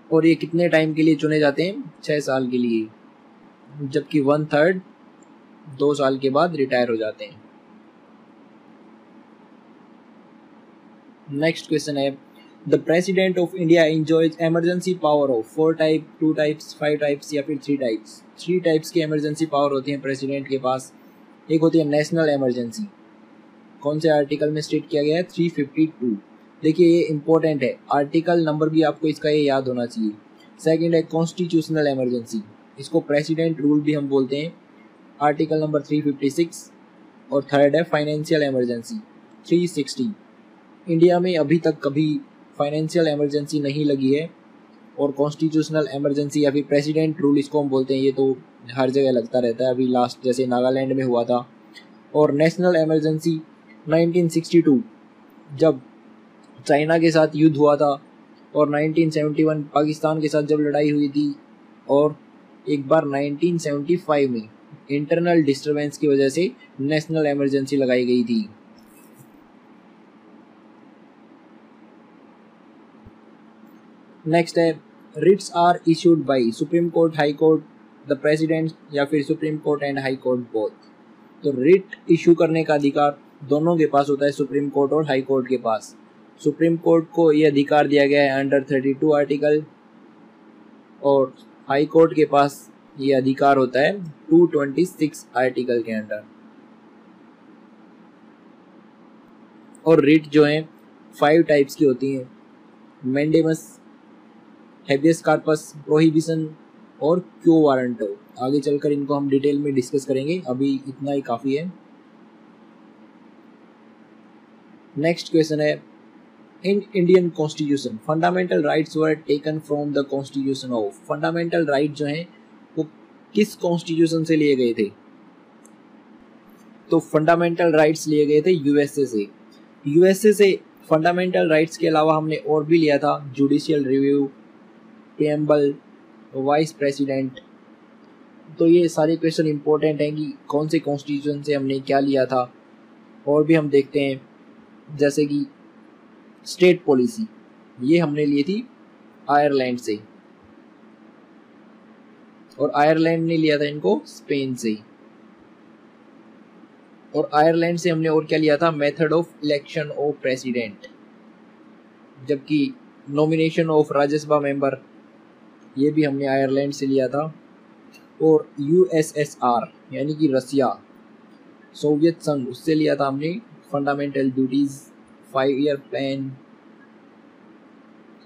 और ये कितने टाइम के लिए चुने जाते हैं? 6 साल के लिए, जबकि 1/3 2 साल के बाद रिटायर हो जाते हैं। नेक्स्ट क्वेश्चन है, the president of India enjoys emergency power of 4 type, 2 types, 5 types या फिर 3 टाइप्स। 3 टाइप्स की इमरजेंसी पावर होती है प्रेसिडेंट के पास। एक होती है नेशनल इमरजेंसी, कौन से आर्टिकल में स्टेट किया गया है? 352। देखिए ये इंपॉर्टेंट है, आर्टिकल नंबर भी आपको इसका ये याद होना चाहिए। सेकंड है कॉन्स्टिट्यूशनल इमरजेंसी, इसको प्रेसिडेंट रूल भी हम बोलते हैं, आर्टिकल नंबर 356। और थर्ड है फाइनेंशियल इमरजेंसी 360। इंडिया में अभी तक कभी फाइनेंशियल इमरजेंसी नहीं लगी है, और कॉन्स्टिट्यूशनल इमरजेंसी या फिर प्रेसिडेंट रूल इसको हम बोलते हैं, ये तो हर जगह लगता रहता है, अभी लास्ट जैसे नागालैंड में हुआ था। और नेशनल इमरजेंसी 1962 जब चाइना के साथ युद्ध हुआ था, और 1971 पाकिस्तान के साथ जब लड़ाई हुई थी, और एक बार 1975 में इंटरनल डिस्टरबेंस की वजह से नेशनल इमरजेंसी लगाई गई थी। नेक्स्ट है, writs are issued by supreme court, high court, the president या फिर supreme court and high court both. तो रिट इशू करने का अधिकार दोनों के पास होता है, सुप्रीम कोर्ट और हाई कोर्ट के पास। सुप्रीम कोर्ट को ये अधिकार दिया गया है अंडर 32 आर्टिकल, और हाई कोर्ट के पास ये अधिकार होता है 226 आर्टिकल के अंडर। और रिट जो है 5 टाइप्स की होती हैं, मैंडेमस, हेबियस कार्पस, प्रोहिबिशन और क्यो वारंटो। आगे चलकर इनको हम डिटेल में डिस्कस करेंगे, अभी इतना ही काफ़ी है। नेक्स्ट क्वेश्चन है, in Indian constitution fundamental rights were taken from the constitution of. Fundamental right जो हैं वो किस कॉन्स्टिट्यूशन से लिए गए थे? तो फंडामेंटल राइट्स लिए गए थे यूएसए से। यूएसए से फंडामेंटल राइट्स के अलावा हमने और भी लिया था, judicial review, preamble, vice president. तो ये सारे क्वेश्चन इंपॉर्टेंट हैं कि कौन से कॉन्स्टिट्यूशन से हमने क्या लिया था। और भी हम देखते हैं, जैसे कि स्टेट पॉलिसी, ये हमने ली थी आयरलैंड से, और आयरलैंड ने लिया था इनको स्पेन से। और आयरलैंड से हमने और क्या लिया था, method of election of president, जबकि नॉमिनेशन ऑफ राज्यसभा मेंबर ये भी हमने आयरलैंड से लिया था। और यूएसएसआर यानी कि रसिया, सोवियत संघ, उससे लिया था हमने फंडामेंटल ड्यूटीज 5-year प्लान।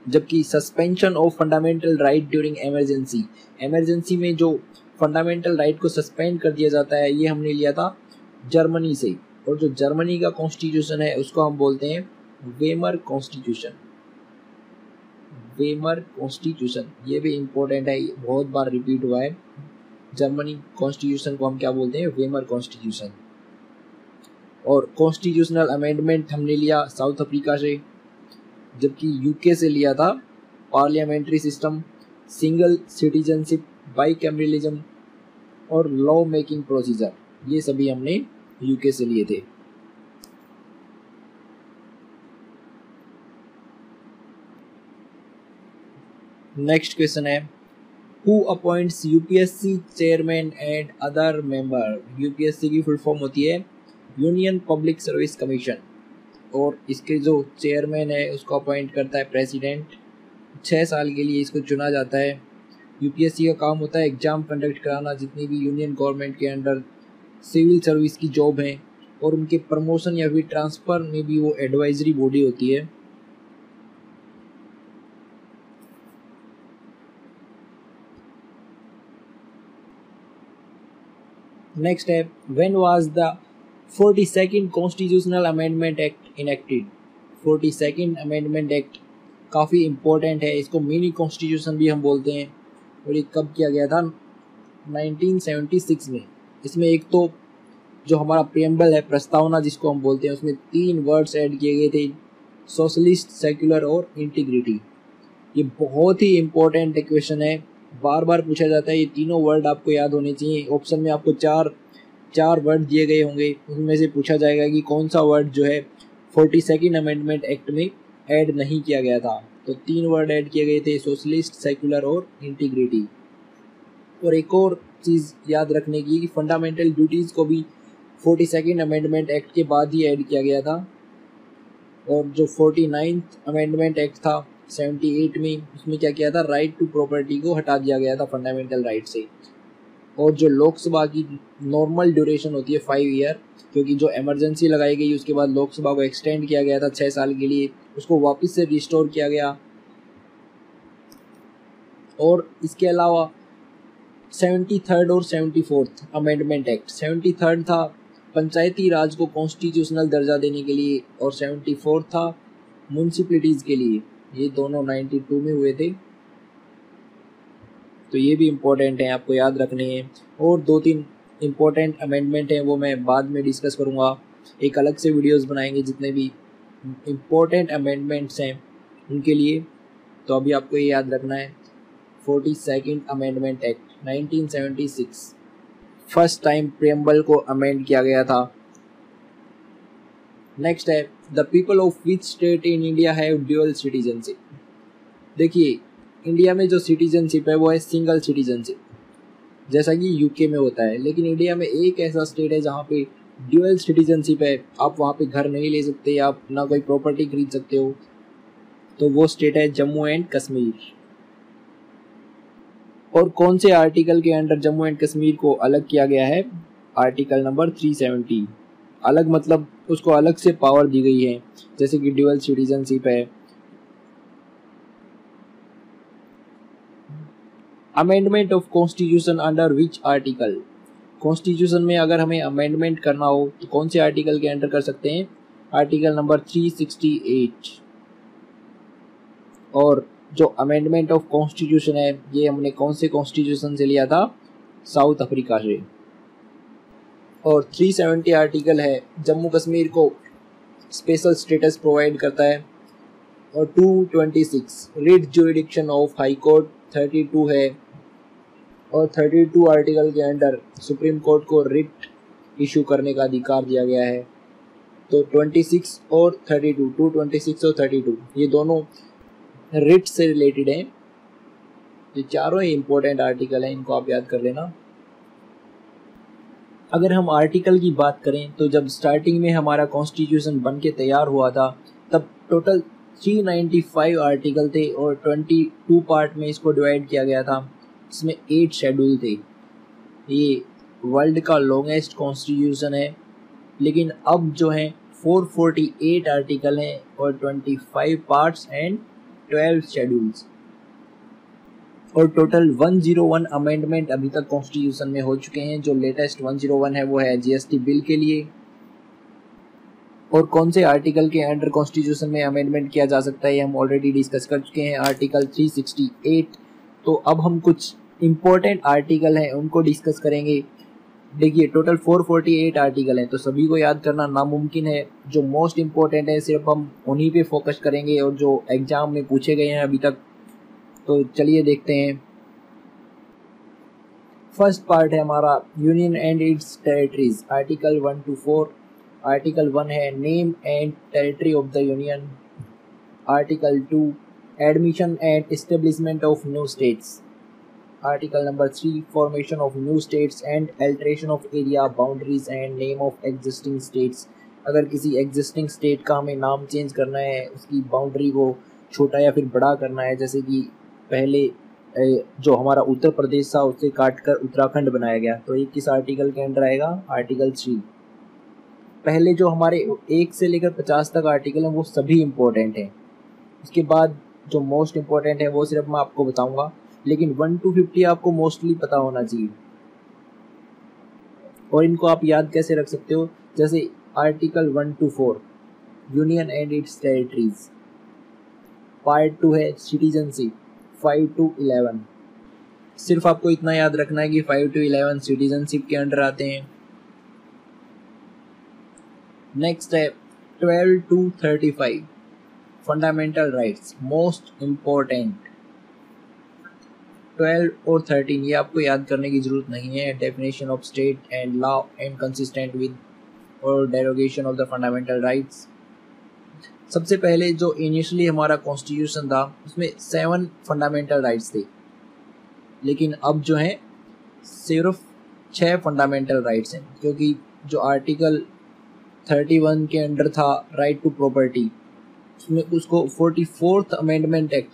जबकि suspension of fundamental right during emergency, emergency में जो फंडामेंटल राइट को सस्पेंड कर दिया जाता है, ये हमने लिया था जर्मनी से। और जो जर्मनी का कॉन्स्टिट्यूशन है उसको हम बोलते हैं वेमर कॉन्स्टिट्यूशन। वेमर कॉन्स्टिट्यूशन ये भी इम्पोर्टेंट है, बहुत बार रिपीट हुआ है। जर्मनी कॉन्स्टिट्यूशन को हम क्या बोलते हैं, वेमर कॉन्स्टिट्यूशन। और कॉन्स्टिट्यूशनल अमेंडमेंट हमने लिया साउथ अफ्रीका से, जबकि यूके से लिया था parliamentary system, single citizenship, bicameralism और लॉ मेकिंग प्रोसीजर, ये सभी हमने यूके से लिए थे। नेक्स्ट क्वेश्चन है, who appoints UPSC chairman and other member. UPSC की फुल फॉर्म होती है यूनियन पब्लिक सर्विस कमीशन, और इसके जो चेयरमैन है उसको अपॉइंट करता है प्रेसिडेंट। 6 साल के लिए इसको चुना जाता है। यूपीएससी का काम होता है एग्ज़ाम कंडक्ट कराना जितनी भी यूनियन गवर्नमेंट के अंडर सिविल सर्विस की जॉब है, और उनके प्रमोशन या फिर ट्रांसफ़र में भी वो एडवाइजरी बॉडी होती है। नेक्स्ट है, when was the 42nd constitutional amendment act enacted. 42nd amendment act काफ़ी इम्पोर्टेंट है, इसको मिनी कॉन्स्टिट्यूशन भी हम बोलते हैं। और ये कब किया गया था, 1976 में। इसमें एक तो जो हमारा प्रियम्बल है, प्रस्तावना जिसको हम बोलते हैं, उसमें 3 वर्ड्स ऐड किए गए थे, सोशलिस्ट, सेक्युलर और इंटीग्रिटी। ये बहुत ही इम्पोर्टेंट क्वेश्चन है, बार बार पूछा जाता है। ये तीनों वर्ड आपको याद होने चाहिए। ऑप्शन में आपको चार वर्ड दिए गए होंगे, उनमें से पूछा जाएगा कि कौन सा वर्ड जो है 42nd अमेंडमेंट एक्ट में ऐड नहीं किया गया था। तो 3 वर्ड ऐड किए गए थे, सोशलिस्ट, सेक्युलर और इंटीग्रिटी। और एक और चीज़ याद रखने की कि फंडामेंटल ड्यूटीज़ को भी 42nd अमेंडमेंट एक्ट के बाद ही ऐड किया गया था। और जो 49th अमेंडमेंट एक्ट था 78 में, उसमें क्या किया था, राइट टू प्रॉपर्टी को हटा दिया गया था फंडामेंटल राइट से। और जो लोकसभा की नॉर्मल ड्यूरेशन होती है 5 ईयर, क्योंकि जो इमरजेंसी लगाई गई उसके बाद लोकसभा को एक्सटेंड किया गया था 6 साल के लिए, उसको वापस से रिस्टोर किया गया। और इसके अलावा 73rd और 74th अमेंडमेंट एक्ट, 73rd था पंचायती राज को कॉन्स्टिट्यूशनल दर्जा देने के लिए, और 74th था म्यूनसिपलिटीज़ के लिए। ये दोनों 92 में हुए थे। तो ये भी इम्पोर्टेंट है, आपको याद रखने हैं। और 2-3 इम्पोर्टेंट अमेंडमेंट हैं, वो मैं बाद में डिस्कस करूँगा। एक अलग से वीडियोस बनाएंगे जितने भी इम्पोर्टेंट अमेंडमेंट्स हैं उनके लिए। तो अभी आपको ये याद रखना है, 42nd amendment act 1976 first time preamble को अमेंड किया गया था। नेक्स्ट है, the people of which state in India have dual citizenship. देखिए, इंडिया में जो सिटीजनशिप है वो है सिंगल सिटीजनशिप, जैसा कि यूके में होता है। लेकिन इंडिया में एक ऐसा स्टेट है जहाँ पे ड्यूअल सिटीजनशिप है, आप वहाँ पे घर नहीं ले सकते, आप ना कोई प्रॉपर्टी खरीद सकते हो। तो वो स्टेट है जम्मू एंड कश्मीर। और कौन से आर्टिकल के अंडर जम्मू एंड कश्मीर को अलग किया गया है, आर्टिकल नंबर 370। अलग मतलब उसको अलग से पावर दी गई है, जैसे कि ड्यूअल सिटीजनशिप है। Amendment of constitution under which article. Constitution में अगर हमें अमेंडमेंट करना हो तो कौन से आर्टिकल के अंडर कर सकते हैं, आर्टिकल नंबर 368। और जो अमेंडमेंट ऑफ कॉन्स्टिट्यूशन है ये हमने कौन से कॉन्स्टिट्यूशन से लिया था, साउथ अफ्रीका से। और 370 आर्टिकल है, जम्मू कश्मीर को स्पेशल स्टेटस प्रोवाइड करता है। और 226 writ jurisdiction of high court 32 है। और 32 आर्टिकल के अंडर सुप्रीम कोर्ट को रिट इशू करने का अधिकार दिया गया है। तो 26 और 32, 226 और 32 ये दोनों रिट से रिलेटेड हैं। ये चारों ही इम्पोर्टेंट आर्टिकल हैं, इनको आप याद कर लेना। अगर हम आर्टिकल की बात करें तो जब स्टार्टिंग में हमारा कॉन्स्टिट्यूशन बन के तैयार हुआ था तब टोटल 395 आर्टिकल थे और 22 पार्ट में इसको डिवाइड किया गया था, इसमें 8 शेड्यूल थे। ये वर्ल्ड का लॉन्गेस्ट कॉन्स्टिट्यूशन है, लेकिन अब जो है 448 आर्टिकल हैं और 25 पार्ट्स एंड 12 शेड्यूल्स, और टोटल 101 अमेंडमेंट अभी तक कॉन्स्टिट्यूशन में हो चुके हैं। जो लेटेस्ट 101 है वो है जीएसटी बिल के लिए। और कौन से आर्टिकल के अंडर कॉन्स्टिट्यूशन में अमेंडमेंट किया जा सकता है ये हम ऑलरेडी डिस्कस कर चुके हैं, आर्टिकल 368। तो अब हम कुछ इम्पोर्टेंट आर्टिकल हैं उनको डिस्कस करेंगे। देखिए टोटल 448 आर्टिकल हैं तो सभी को याद करना नामुमकिन है। जो मोस्ट इम्पोर्टेंट है सिर्फ हम उन्हीं पे फोकस करेंगे और जो एग्जाम में पूछे गए हैं अभी तक। तो चलिए देखते हैं। फर्स्ट पार्ट है हमारा union and it's territories, article 1 to 4। Article 1 है name and territory of the union. Article 2 admission and establishment of new states. Article number 3 formation of new states and alteration of area boundaries and name of existing states. अगर किसी existing state का हमें नाम change करना है, उसकी boundary को छोटा या फिर बड़ा करना है, जैसे कि पहले जो हमारा उत्तर प्रदेश था उससे काटकर उत्तराखंड बनाया गया, तो ये किस आर्टिकल के अंडर आएगा? आर्टिकल 3। पहले जो हमारे 1 से लेकर 50 तक आर्टिकल हैं वो सभी इम्पोर्टेंट हैं। उसके बाद जो मोस्ट इम्पोर्टेंट है वो सिर्फ मैं आपको बताऊंगा, लेकिन 1 to 50 आपको मोस्टली पता होना चाहिए। और इनको आप याद कैसे रख सकते हो? जैसे article 1 to 4 union and it's territories. Part 2 है सिटीजनशिप 5 to 11। सिर्फ आपको इतना याद रखना है कि 5 to 11 सिटीजनशिप के अंडर आते हैं। नेक्स्ट है 12 to 35 fundamental rights, most important. 12 और 13 ये आपको याद करने की जरूरत नहीं है। Definition of state and law and consistent with or derogation of the fundamental rights. सबसे पहले जो इनिशियली हमारा कॉन्स्टिट्यूशन था उसमें 7 फंडामेंटल राइट्स थे, लेकिन अब जो है सिर्फ 6 फंडामेंटल राइट्स हैं, क्योंकि जो आर्टिकल 31 के अंडर था राइट टू प्रॉपर्टी, उसमें उसको 44th अमेंडमेंट एक्ट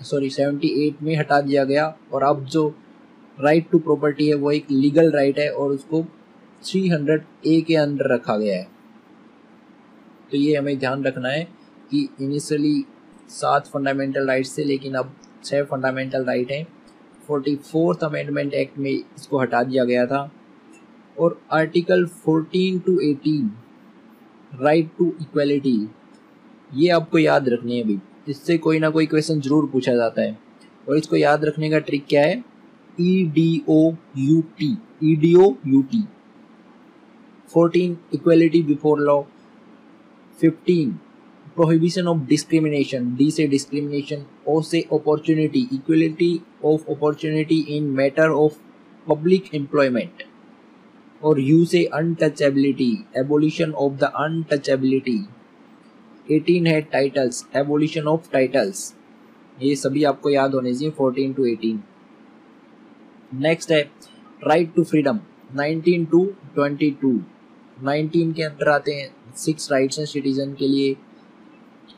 78 में हटा दिया गया, और अब जो राइट टू प्रॉपर्टी है वो एक लीगल राइट है और उसको 300A के अंदर रखा गया है। तो ये हमें ध्यान रखना है कि इनिशियली 7 फंडामेंटल राइट्स थे, लेकिन अब 6 फंडामेंटल राइट हैं। 44th अमेंडमेंट एक्ट में इसको हटा दिया गया था। और article 14 to 18 right to equality, ये आपको याद रखनी है भाई, इससे कोई ना कोई क्वेश्चन जरूर पूछा जाता है। और इसको याद रखने का ट्रिक क्या है? EDOUT। 14 equality before law. 15 prohibition of discrimination, D से डिस्क्रिमिनेशन, O से opportunity, equality of opportunity in matter of public employment, और U से untouchability, abolition of the untouchability. 18 है टाइटल्स, एबोलिशन ऑफ टाइटल्स। ये सभी आपको याद होने चाहिए 14 to 18। नेक्स्ट है राइट टू फ्रीडम 19 to 22। 19 के अंदर आते हैं 6 राइट्स हैं सिटीजन के लिए।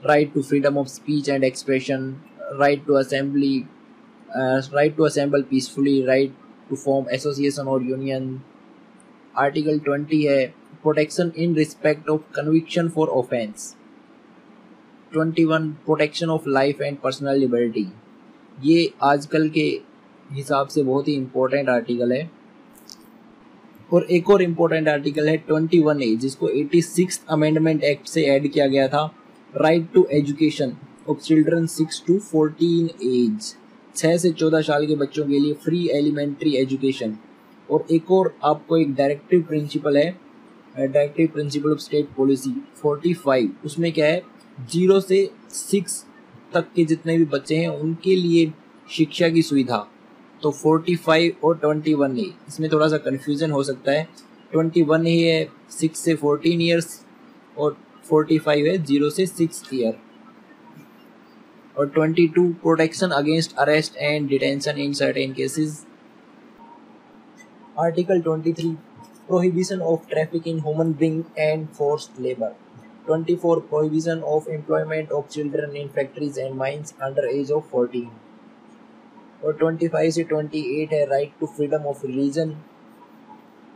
Right to freedom of speech and expression, right to assembly, right to assemble peacefully, right to form association और यूनियन। आर्टिकल 20 है protection in respect of conviction for offence. 21 protection of life and personal liberty. ये आजकल के हिसाब से बहुत ही important article है। और एक और इम्पोर्टेंट आर्टिकल है 21A, जिसको 86th अमेंडमेंट एक्ट से ऐड किया गया था। Right to education of children 6 to 14 age, 6 से 14 साल के बच्चों के लिए फ्री एलिमेंट्री एजुकेशन। और एक और आपको एक डायरेक्टिव प्रिंसिपल है, directive principle of state policy 45, उसमें क्या है 0 से 6 तक के जितने भी बच्चे हैं उनके लिए शिक्षा की सुविधा। तो 45 और 21A, इसमें थोड़ा सा कन्फ्यूजन हो सकता है। 21A है 6 से 14 ईयर्स और 45 है 0 से 6 ईयर। और 22 protection against arrest and detention in certain cases. Article 23 prohibition of traffic in human being and forced labour. 24 prohibition of employment of children in factories and mines under age of 14। और 25 से 28 है right to freedom of religion.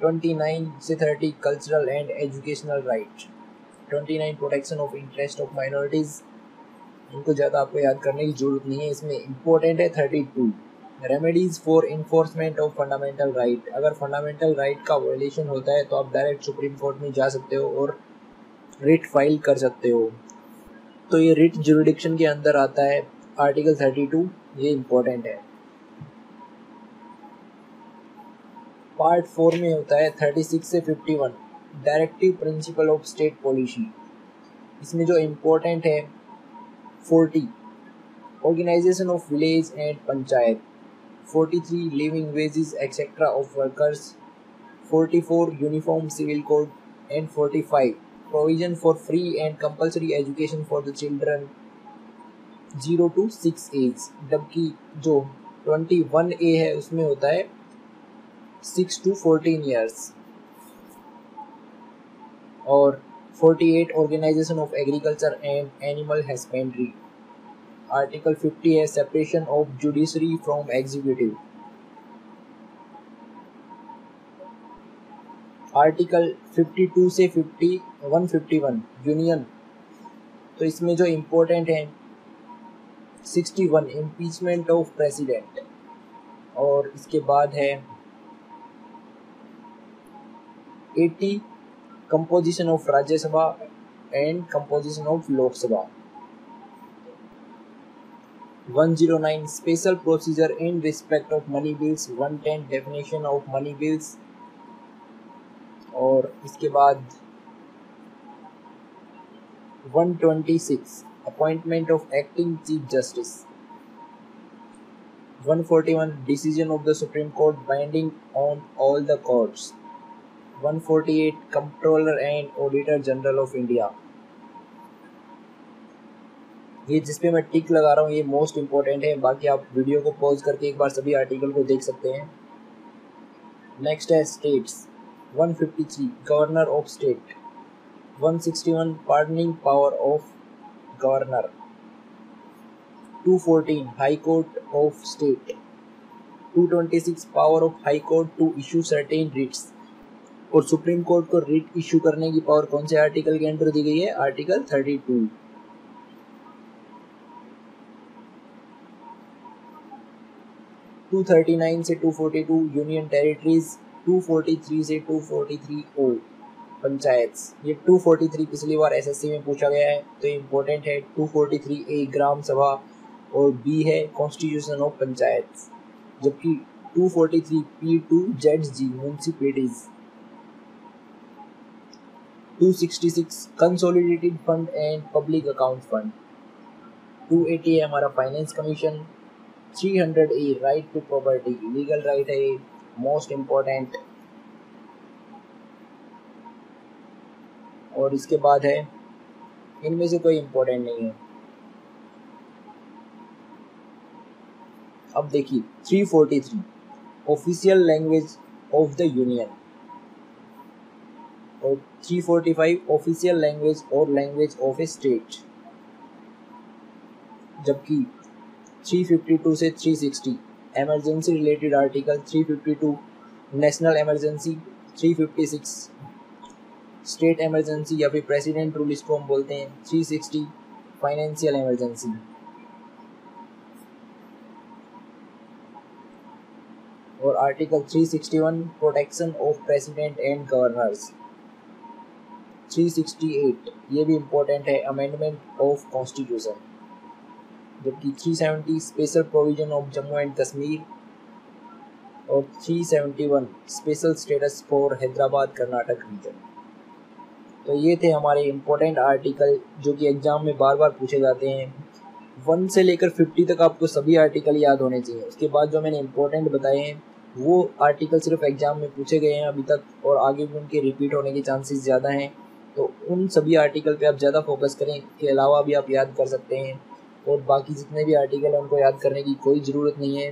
29 से 30 cultural and educational right. 29 protection of interest of minorities. इनको ज़्यादा आपको याद करने की जरूरत नहीं है, इसमें इम्पोर्टेंट है 32 remedies for enforcement of fundamental right. अगर फंडामेंटल राइट का वायलेशन होता है तो आप डायरेक्ट सुप्रीम कोर्ट में जा सकते हो और रिट फाइल कर सकते हो, तो ये रिट जुरिडिक्शन के अंदर आता है आर्टिकल 32, ये इम्पोर्टेंट है। पार्ट 4 में होता है 36 से 51 directive principle of state policy. इसमें जो इम्पोर्टेंट है 40 organisation of village and panchayat. 43 living wages etcetera of workers. 44 uniform civil code and 45 provision for free and compulsory education for the children 0 to 6 age. जबकि जो 21A है उसमें होता है 6 to 14 years. और 48 organisation of agriculture and animal husbandry. Article 50 है separation of judiciary from executive. Article 52 से 151 union, तो इसमें जो इम्पोर्टेंट है 61 इम्पीचमेंट ऑफ प्रेसिडेंट। और इसके बाद है 80 composition of Rajya Sabha and composition of Lok Sabha. 109 special procedure in respect of money bills. 110 definition of money bills. और इसके बाद 126 appointment of acting chief justice. 141 decision of the supreme court binding on all the courts. 148 controller and auditor general of India. ये जिसपे मैं टिक लगा रहा हूँ ये मोस्ट इम्पोर्टेंट है, बाकी आप वीडियो को पॉज करके एक बार सभी आर्टिकल को देख सकते हैं। नेक्स्ट है states. 153 governor of state. 161 pardoning power of governor. 214 high court of state. 226 power of high court to issue certain writs. और सुप्रीम कोर्ट को रिट इशू करने की पावर कौन से आर्टिकल के अंडर दी गई है? आर्टिकल 32। 239 से 242 यूनियन टेरिटरीज। 243 से 243O पंचायत। ये 243 पिछली बार एसएससी में पूछा गया है तो इम्पोर्टेंट है। 243A ग्राम सभा और B है कॉन्स्टिट्यूशन ऑफ पंचायत। जबकि 243P2 ZG municipalities. 266 consolidated fund and public account fund. 280 है हमारा finance commission. 300A right to property, legal right है ये, मोस्ट इम्पोर्टेंट। और इसके बाद है इनमें से कोई इम्पोर्टेंट नहीं है। अब देखिए 343 official language of the union और 345 ऑफिशियल लैंग्वेज और लैंग्वेज ऑफ ए स्टेट। जबकि 352 से 360 emergency related article. 352 national emergency. 356 state emergency या फिर प्रेसिडेंट रूल इसको हम बोलते हैं। 360 फाइनेंशियल इमरजेंसी। और article 361 protection of president and governors. 368 ये भी इम्पोर्टेंट है, अमेंडमेंट ऑफ कॉन्स्टिट्यूशन। जबकि 370 special provision of Jammu and Kashmir और 371 special status for Hyderabad Karnataka region. तो ये थे हमारे इम्पोर्टेंट आर्टिकल जो कि एग्जाम में बार बार पूछे जाते हैं। 1 से लेकर 50 तक आपको सभी आर्टिकल याद होने चाहिए। उसके बाद जो मैंने इम्पोर्टेंट बताए हैं वो आर्टिकल सिर्फ एग्जाम में पूछे गए हैं अभी तक, और आगे भी उनके रिपीट होने के चांसेस ज़्यादा हैं। तो उन सभी आर्टिकल पे आप ज़्यादा फोकस करें। इसके अलावा भी आप याद कर सकते हैं, और बाकी जितने भी आर्टिकल हैं उनको याद करने की कोई ज़रूरत नहीं है।